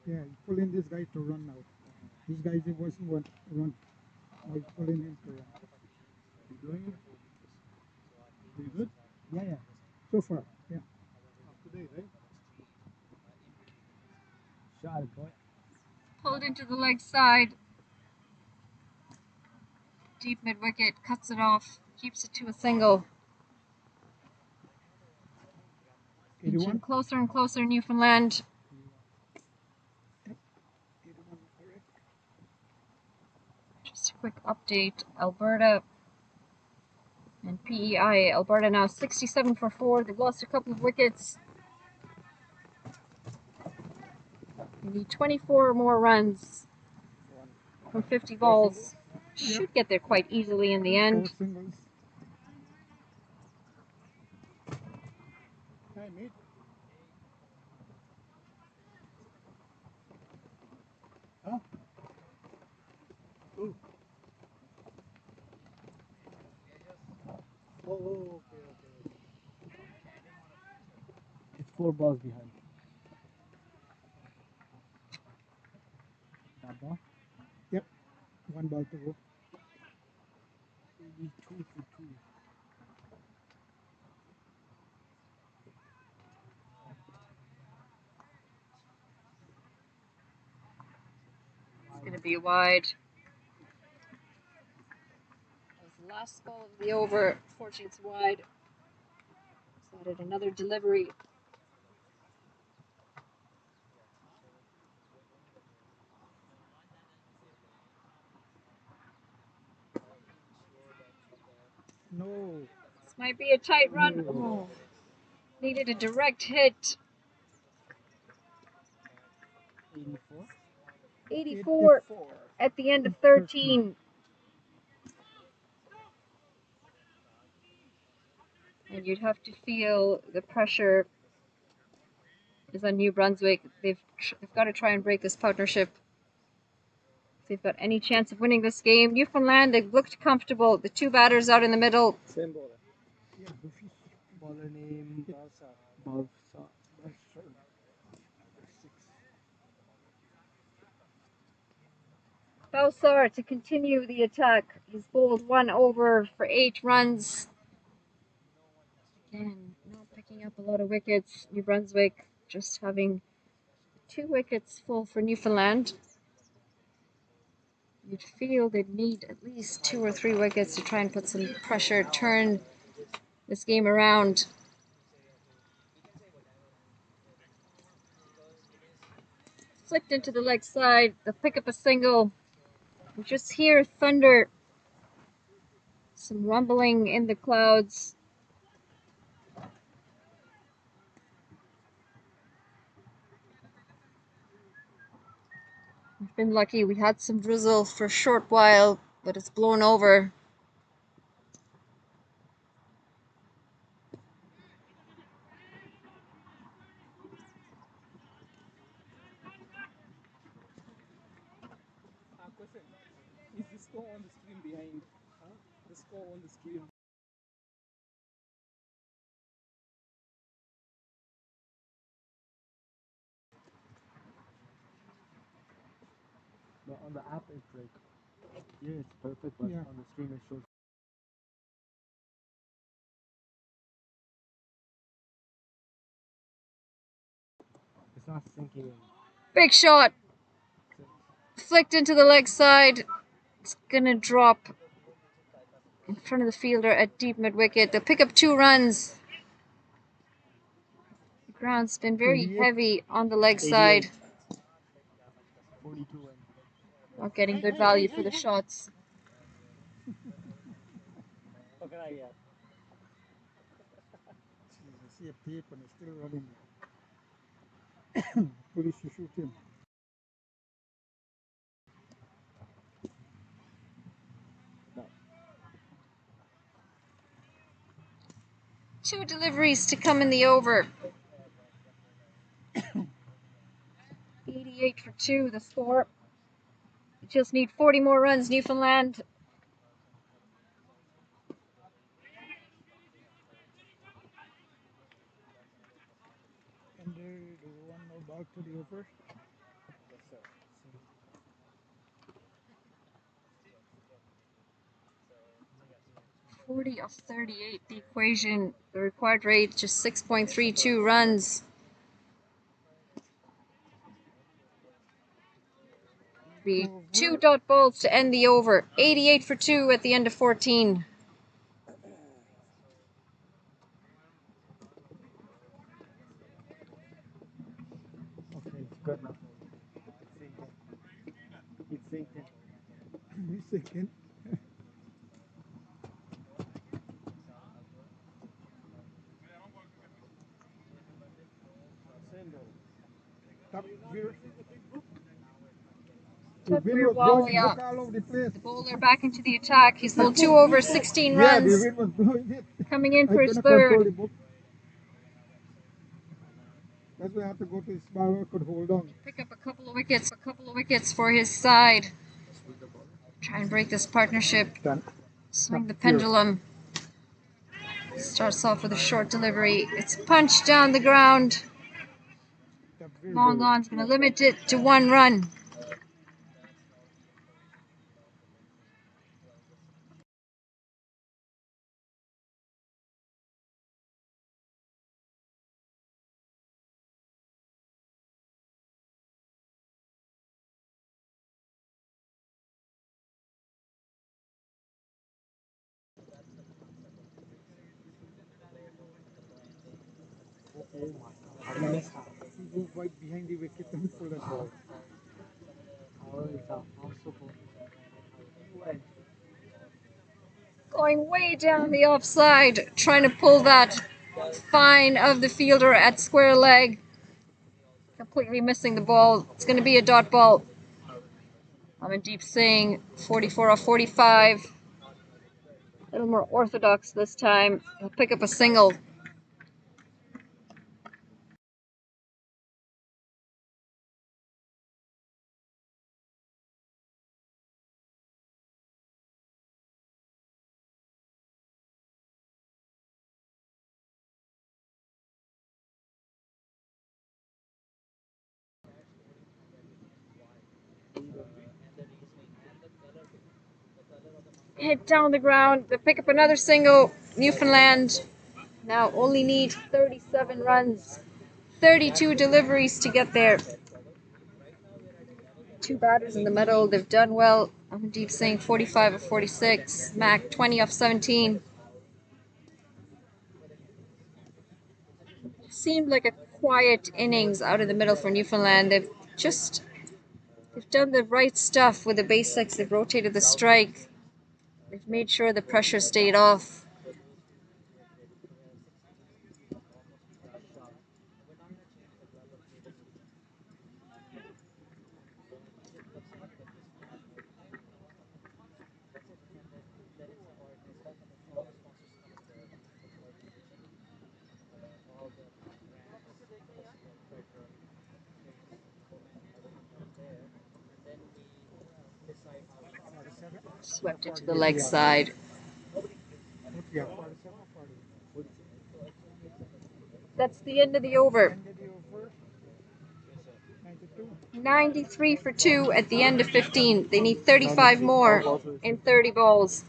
Yeah, you pull in this guy to run now. This guy wasn't want to run. Now you pull in him to run. You doing it? Pretty good? Yeah, yeah. So far, yeah. Up to date, right? Shot it, boy. Pulled into the leg side. Deep mid wicket. Cuts it off. Keeps it to a single. 81. Inching closer and closer, Newfoundland. 81, correct. Just a quick update. Alberta and PEI. Alberta now 67 for 4. They've lost a couple of wickets. They need 24 more runs from 50 balls. Should get there quite easily in the end. 4 singles. Hi, mate. Huh? Ooh. Oh, okay. It's 4 balls behind. That ball? Yep. 1 ball to go. 82 for 2. It's going to be wide. That was the last ball of the over. Fortunately, it's wide. Added another delivery. No. This might be a tight run. Oh, needed a direct hit. 84. 84 at the end of 13. And you'd have to feel the pressure is on New Brunswick. They've got to try and break this partnership. If they've got any chance of winning this game. Newfoundland, they've looked comfortable. The 2 batters out in the middle. Same bowler. Yeah, Buffy. Bowler name Balsa. Balsar to continue the attack. He's bowled 1 over for 8 runs. Again, not picking Picking up a lot of wickets. New Brunswick just having 2 wickets full for Newfoundland. You'd feel they'd need at least 2 or 3 wickets to try and put some pressure, turn this game around. Flicked into the leg side. They'll pick up a single. You just hear thunder. Some rumbling in the clouds. We've been lucky. We had some drizzle for a short while, but it's blown over. Question. Is the score on the screen behind? Huh? The score on the screen. No, on the app it's like, yeah, it's perfect, but Yeah. on the screen it shows. It's not sinking in. Big shot. Flicked into the leg side. It's gonna drop in front of the fielder at deep mid wicket. They'll pick up 2 runs. The ground's been very 88. heavy on the leg side. 42 and Not getting good value for the shots. what can I get? I see a tape and it's still running. Police should shoot him. Two deliveries to come in the over. 88 for 2, the score. You just need 40 more runs, Newfoundland. And there, do you want no ball to the over? Yes, sir. 40 of 38, the equation. The required rate just 6.32 runs. Be 2 dot balls to end the over. 88 for 2 at the end of 14. Okay, it's good now. It's sinking. He's thinking. Top gear. The Took wind rear was wall blowing up. look all over the place. The bowler back into the attack. He's pulled 2 over, 16 Yeah, the runs. wind was blowing it. Coming in I for his couldn't control third. the book. That's why I have to go to his bar. I could hold on. Pick up a couple of wickets for his side. Try and break this partnership. Done. Swing the pendulum. Starts off with a short delivery. It's punched down the ground. Top gear, Long though. on's going to limit it to 1 run. Okay, how many He goes right behind the wicket and pull that ball. how is that possible? Going way down the offside. Trying to pull that fine of the fielder at square leg. Completely missing the ball. It's going to be a dot ball. Deep saying 44 of 45. A little more orthodox this time. He'll pick up a single. Hit down the ground. They'll pick up another single. Newfoundland Now only need 37 runs, 32 deliveries to get there. Two batters in the middle, they've done well. Amandeep Singh 45 of 46, Mac 20 of 17. Seemed like a quiet innings out of the middle for Newfoundland. They've done the right stuff with the basics. They've rotated the strike. They've made sure the pressure stayed off. Swept it to the leg side. Yeah, 47 or 40. That's the end of the over. Ended the over. 92. 93 for 2 at the end of 15. They need 35 more in 30 balls.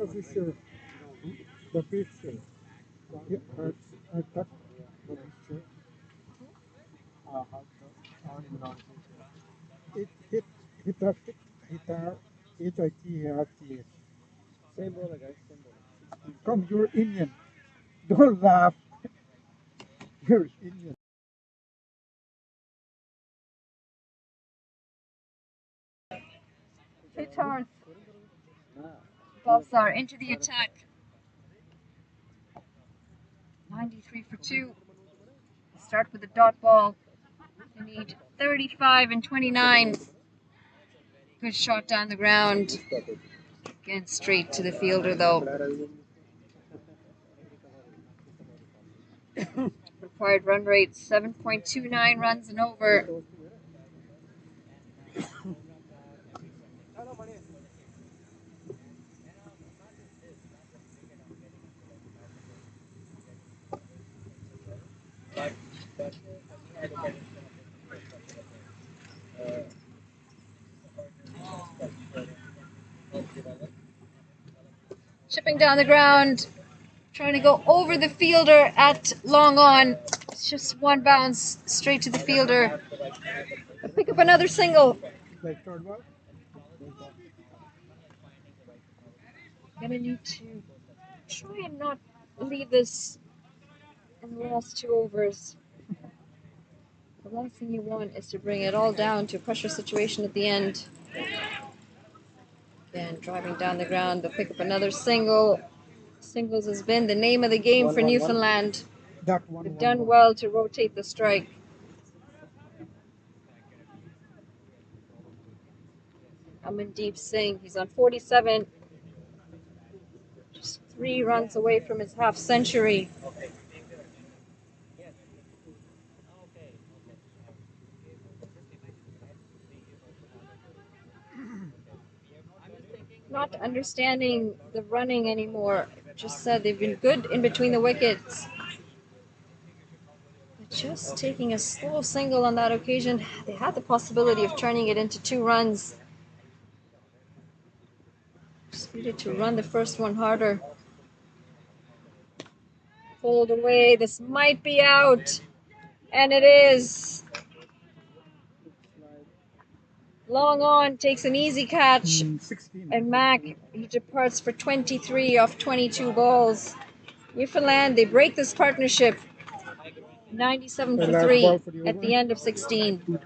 Official. The picture. Yeah, I cut the picture. It hit Hitar Hitar HITARTS. Same bowler, guys. Same bowler. Come, you're Indian. Don't laugh. You're Indian. Hitar. Balsar into the attack. 93 for 2. Start with a dot ball. You need 35 and 29. Good shot down the ground. Again, straight to the fielder though. Required run rate 7.29 runs and over. Chipping down the ground, trying to go over the fielder at long on. It's just one bounce straight to the fielder. Pick up another single. Like third ball. Gonna need to try and not leave this in the last 2 overs. The last thing you want is to bring it all down to a pressure situation at the end. Again, driving down the ground, they'll pick up another single. Singles has been the name of the game for Newfoundland. That one. They've done well to rotate the strike. Amandeep Singh, he's on 47. Just 3 runs away from his half century. Not understanding the running anymore. Just said they've been good in between the wickets. But just taking a slow single on that occasion, they had the possibility of turning it into 2 runs. Just needed to run the first one harder. Pulled away. This might be out. And it is. Long on takes an easy catch. 16. And Mac, he departs for 23 off 22 balls. Newfoundland, they break this partnership. 97 for 3 at the end of 16. We'll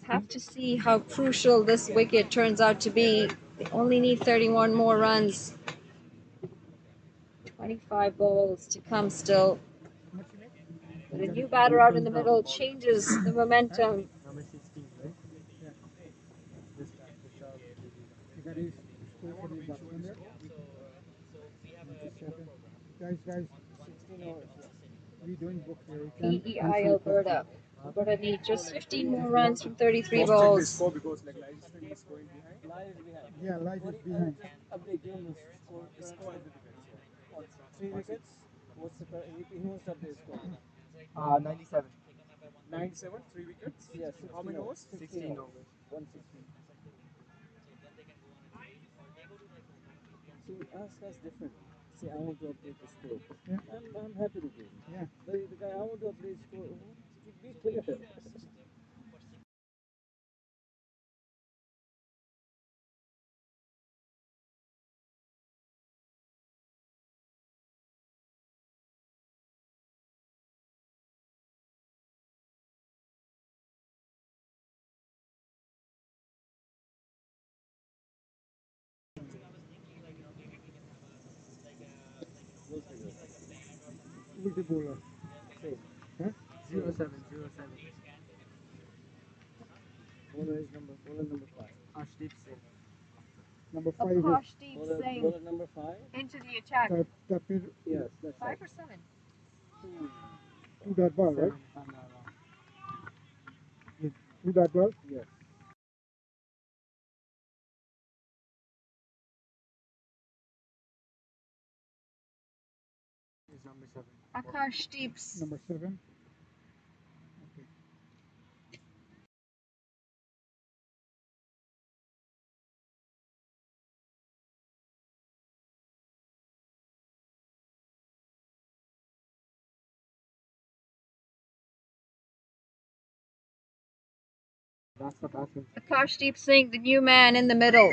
have to see how crucial this wicket turns out to be. They only need 31 more runs. 25 balls to come still. But a new batter out in the middle changes the momentum. Number 16, right? Yeah. This guy, the sharp. You got his score for the batsman there. 97. Guys, 16 hours, yes. we doing book here. We can't PEI answer Alberta. Alberta need just 15 more runs from 33 balls. Score because like live stream is going behind. Live is behind. Yeah, light is behind. Update, give him the score. The score of the wickets. Oh, 3 wickets. What's the he wants to update score? 97. 97, 3 wickets. Yes. How many overs? 16 overs. 116. So ask us different. Say I want to update the score. Yeah. I'm happy to do it. Yeah. The guy I want to update score. Be clear. Who's the bowler? Same. Huh? 07. Bowler number 5. Ashdeep Singh. Number 5 is Akashdeep Singh Bowler number 5. into the attack. Tapir. Yes, that's 5 or 7? 2 dot ball, right? 2 dot ball. Yes. Is number 7. Akashdeep's Number 7. That's the batsman. Akashdeep Singh, the new man in the middle.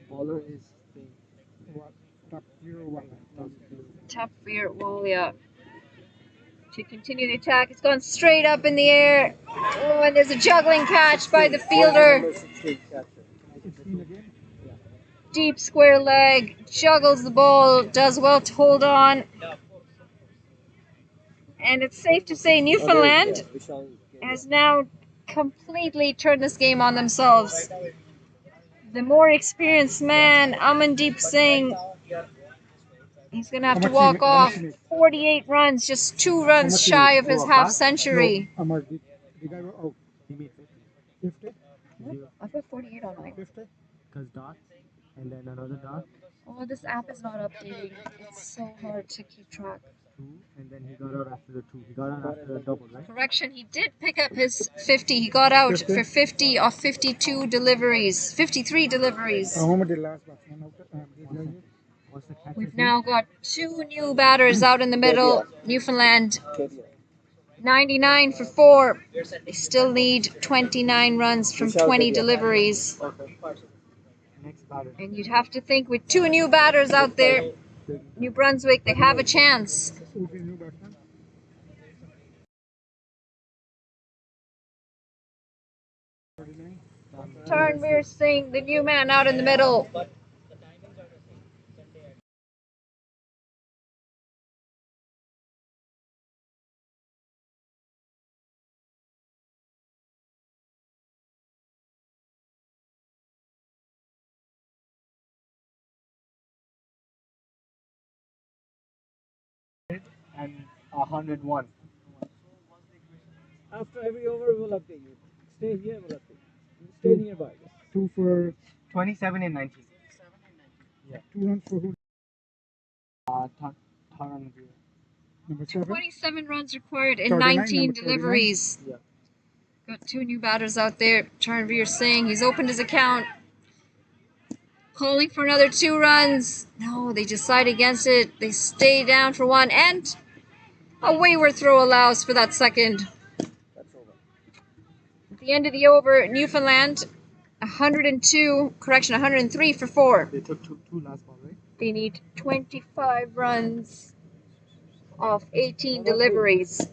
Bowler is Singh. What? Tapir Wala. Tapir Walia to continue the attack. It's gone straight up in the air. Oh, and there's a juggling catch by the fielder. Number 16 catcher. 16 again. Deep square leg, juggles the ball, does well to hold on. And it's safe to say Newfoundland has now completely turned this game on themselves. The more experienced man, Amandeep Singh, he's going to have to walk off 48 runs, just 2 runs shy of his half century. Amardeep. The guy out. He made 50. I put 48 on mine. 50. because dot and then another dot. Oh, this app is not updating. It's so hard to keep track. 2 and then he got out after the 2. He got out after the double, right? Correction, he did pick up his 50. He got out for 50 off 52 deliveries, 53 deliveries. How much the last batsman out? What's the catcher's We've name? now got 2 new batters out in the middle. Newfoundland 99 for 4. They still need 29 runs from 20 deliveries. Next batter. And you'd have to think with 2 new batters out there, New Brunswick, they have a chance. Who's the new batsman? Tarnveer Singh, the new man out in the middle. And 101. After every over, we'll update you. Stay here, we'll update you. Stay nearby. 2 for 27 and 19. 2 runs for who? Taranvir. Number 7. 27 runs required in 39, 19 number 39. deliveries. Yeah. Got 2 new batters out there. Tarnveer Singh, he's opened his account. Calling for another 2 runs. No, they decide against it. They stay down for 1. And a wayward throw allows for that second. That's over. At the end of the over, Newfoundland 103 for 4. They took two last ball, right? They need 25 runs off 18 deliveries.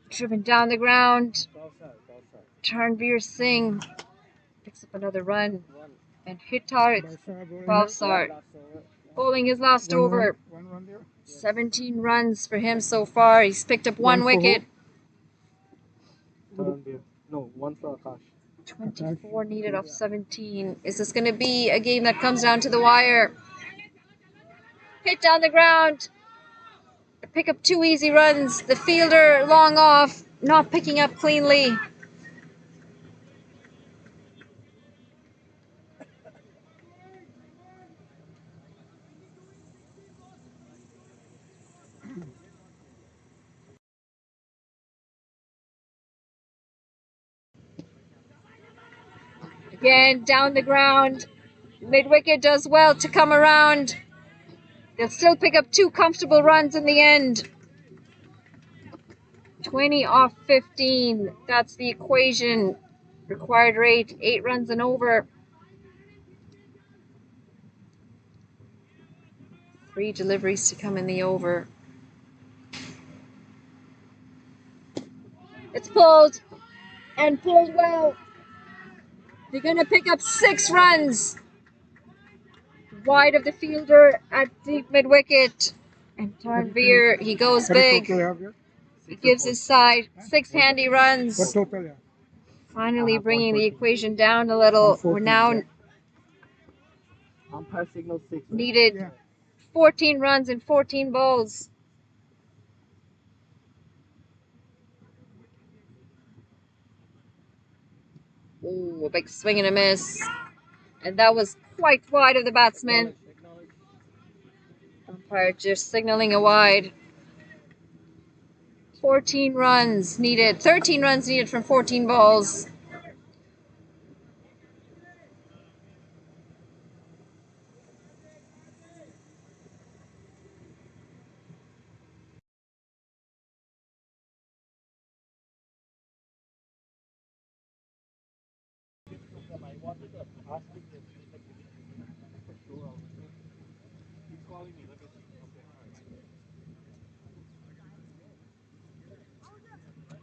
Driven down the ground. Cross out. Tarnveer Singh picks up another run. One. And Hitar Bhavsar Last over. bowling his last over. One run there. 17 runs for him so far. He's picked up one One for wicket. Tarnveer. No, one for Akash. 24 needed off 17. Is this going to be a game that comes down to the wire? Hit down the ground. Pick up 2 easy runs. The fielder long off, not picking up cleanly. Again, down the ground. Mid-wicket does well to come around. They'll still pick up 2 comfortable runs in the end. 20 off 15. That's the equation. Required rate, 8 runs and over. 3 deliveries to come in the over. It's pulled. And pulled well. They're going to pick up 6 runs. Wide of the fielder at deep mid-wicket. And Tarnveer, he goes big. He gives his side 6 handy runs. Finally bringing the equation down a little. We're now Umpire signal 6. needed 14 runs and 14 balls. Ooh, a big swing and a miss. And that was quite wide of the batsman. Umpire just signaling a wide. 14 runs needed. 13 runs needed from 14 balls.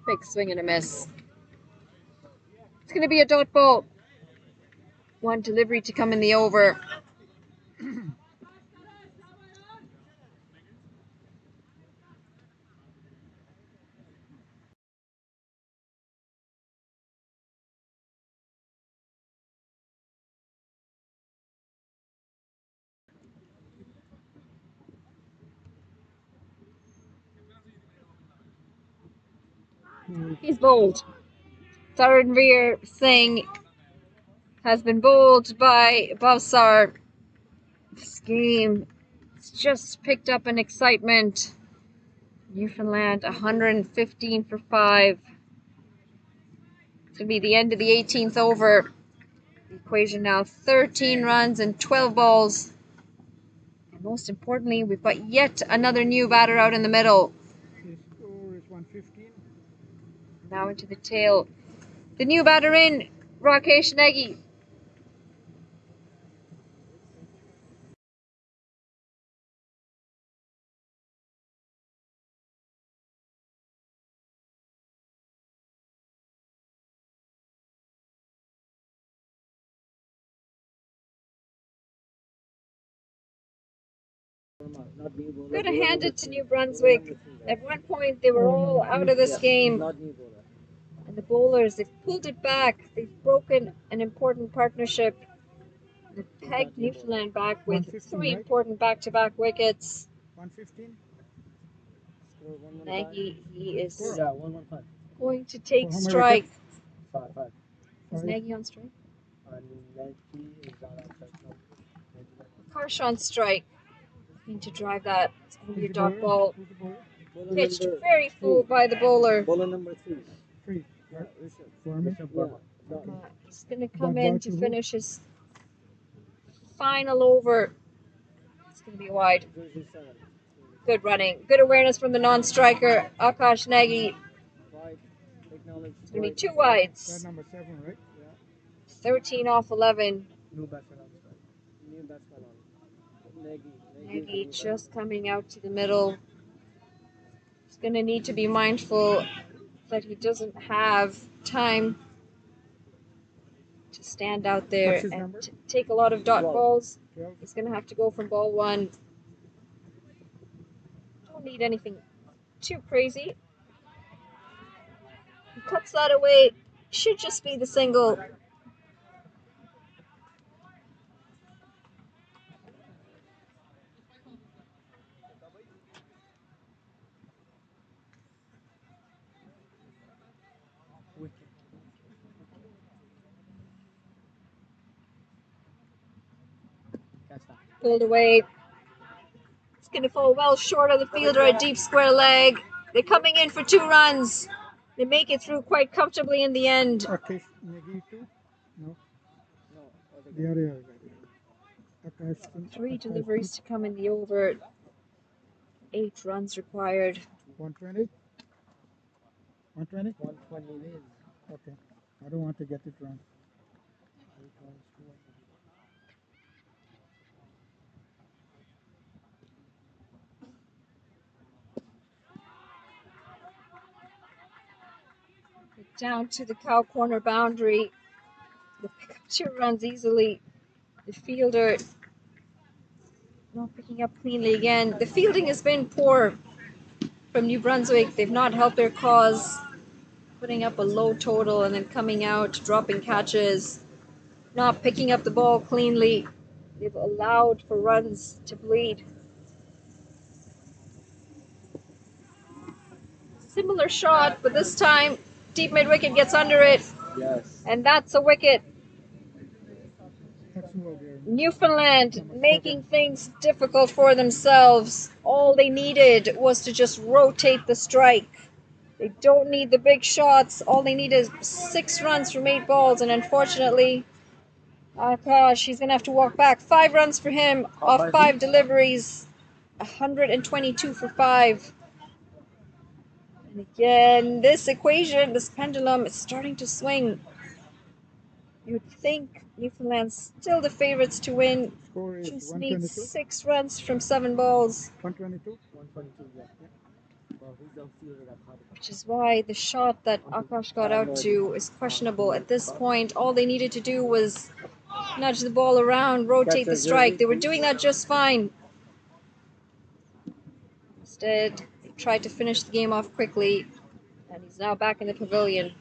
Big swing and a miss. It's going to be a dot ball. 1 delivery to come in the over. He's bowled. Tarnveer Singh has been bowled by Bhavsar. This game has just picked up an excitement. Newfoundland 115 for 5. It's going to be the end of the 18th over. The equation now 13 runs and 12 balls. And most importantly, we've got yet another new batter out in the middle. His score is 115. Now into the tail. The new batter in, Rakesh Negi. Going to hand it to New Brunswick. At one point, they were all out of this game. And the bowlers, they've pulled it back. They've broken an important partnership. They've pegged Newfoundland back with 3 important back-to-back wickets. 115. Nagy, he is 115. going to take For how many strike. 5. Is Nagy on strike? And Nagy is not outside. Karsh on strike. Need to drive that. It's going to be a Who's the dot bowler? ball. Who's the bowler? Pitched very full by the bowler. Bowler number 3. 3. Yeah, Rishabh. For me? Rishabh Verma. He's going to come in to finish his final over. It's going to be wide. Good running. Good awareness from the non-striker, Akash Nagy. It's going to be 2 That wides. number 7, right? 13 off 11. New batsman on strike. New batsman on. Nagy just coming out to the middle. He's going to need to be mindful that he doesn't have time to stand out there What's his and number? take a lot of dot balls. 12. He's going to have to go from ball one. Don't need anything too crazy. He cuts that away. Should just be the single. Wicket. Catch that. Pulled away. It's going to fall well short of the fielder, a deep square leg. They're coming in for 2 runs. They make it through quite comfortably in the end. Akash Negi too? No, No, the other guy. Akash. 3 deliveries to come in the over. 8 runs required. 120? 120? 120 is. Okay. I don't want to get it wrong. Down to the cow corner boundary. They pick up 2 runs easily. The fielder not picking up cleanly again. The fielding has been poor from New Brunswick. They've not helped their cause, putting up a low total and then coming out, dropping catches, not picking up the ball cleanly. They've allowed for runs to bleed. Similar shot, but this time deep mid wicket gets under it, Yes. and that's a wicket. That's who there. Newfoundland making things difficult for themselves. All they needed was to just rotate the strike. They don't need the big shots. All they need is 6 runs from 8 balls, and unfortunately, gosh, he's going to have to walk back. 5 runs for him off 5 deliveries. 122 for 5. And again, this equation, this pendulum is starting to swing. You'd think Newfoundland's still the favorites to win. Score is Just 122. needs 6 runs from 7 balls. 122. 122, yeah. Well, who's the fielder that caught it? Which is why the shot that Akash got out to is questionable. At this point, all they needed to do was nudge the ball around, rotate the strike. They were doing that just fine. Instead, they tried to finish the game off quickly, and he's now back in the pavilion.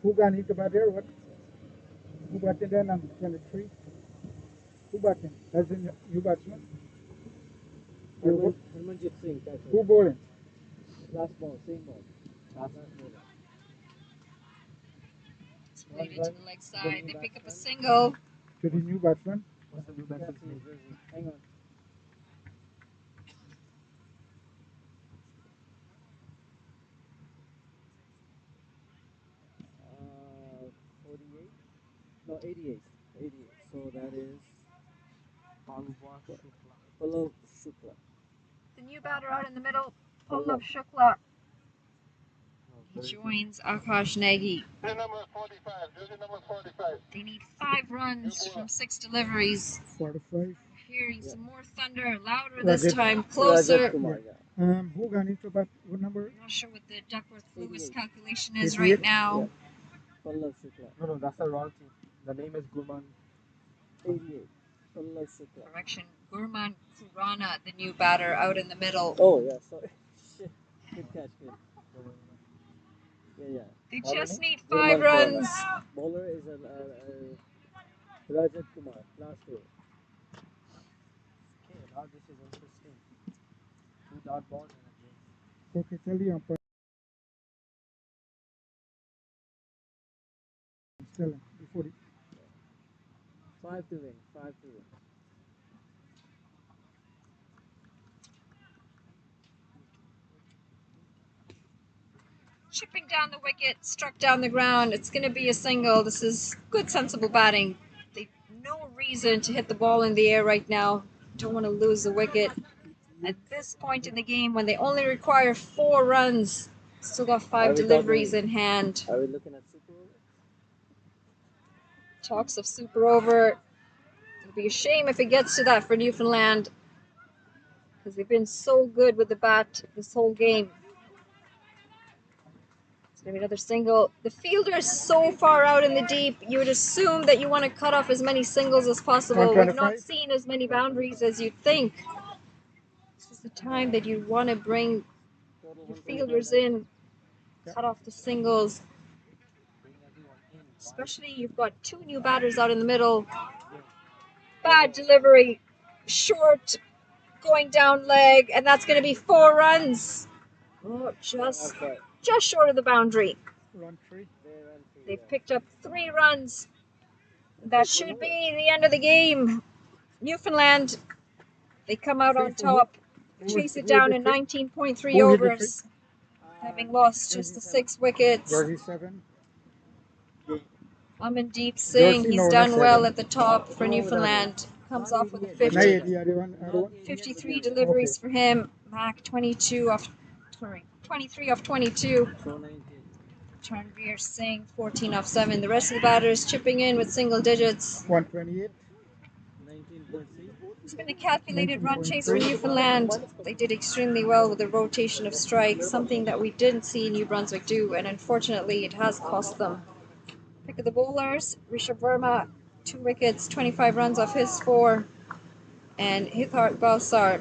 Who got hit about there? What? Who batted then on 23? Who batted? As in you batsman? Harmanjit Singh, catcher. Who bowling? Last ball, same ball. Last ball. It's played into the leg side. They pick up a single. To the new batsman? What's the new batsman's name? Hang on. 48? No, 88. 88. So that is Pallav Shukla. The new batter out in the middle, Pallav Shukla. He joins Akash Negi. Jersey number 45. Jersey number 45. They need 5 runs from 6 deliveries. 45. Hearing some more thunder, louder this time, closer. Who got hit about what number? I'm not sure what the Duckworth Lewis 88. calculation is right now. Pallav Shukla. No, that's the wrong team. The name is Gurman. 88. Pallav Shukla. Correction, Gurman Khurana, the new batter, out in the middle. Oh, yeah, sorry. Shit. Good catch, good. Yeah. They How just many? need 5 runs. Bowler is Rajat Kumar, last year. Okay, now this is interesting. 2 dot balls in a game. Okay, tell the umpire. Tell him before he. 5 to win, 5 to win. Chipping down the wicket, struck down the ground. It's going to be a single. This is good, sensible batting. They no reason to hit the ball in the air right now. Don't want to lose the wicket. At this point in the game, when they only require 4 runs, still got 5 deliveries in hand. Are we looking at Super Over? Talks of super over. It'd be a shame if it gets to that for Newfoundland, because they've been so good with the bat this whole game. It's going to be another single. The fielder is so far out in the deep, you would assume that you want to cut off as many singles as possible. We've not seen as many boundaries as you'd think. This is the time that you want to bring your fielders in, cut off the singles. Especially you've got two new batters out in the middle. Bad delivery, short, going down leg, and that's going to be 4 runs. Oh, just short of the boundary. Run 3. They've picked up 3 runs. That should be the end of the game. Newfoundland, they come out on top, chase it down in 19.3 overs, having lost just the 6 wickets. Jersey 7. Amandeep Singh, he's done well at the top for Newfoundland. Comes off with a 53 deliveries for him. Mac 23 off 22. Tranveer Singh 14 off 7. The rest of the batters chipping in with single digits. 128. It's been a calculated run chase for Newfoundland. They did extremely well with the rotation of strikes, something that we didn't see New Brunswick do, and unfortunately it has cost them. Pick of the bowlers, Rishabh Verma, 2 wickets, 25 runs off his 4, and Hithart Balsar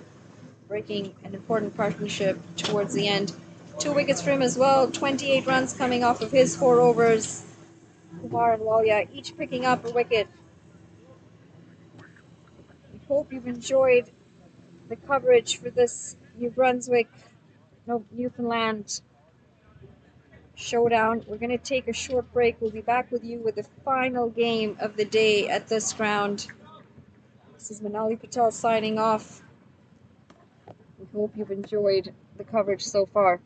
breaking an important partnership towards the end. 2 wickets for him as well, 28 runs coming off of his 4 overs. Kumar and Walia each picking up a wicket. We hope you've enjoyed the coverage for this Newfoundland showdown. We're going to take a short break. We'll be back with you with the final game of the day at this ground. This is Manali Patel signing off. We hope you've enjoyed the coverage so far.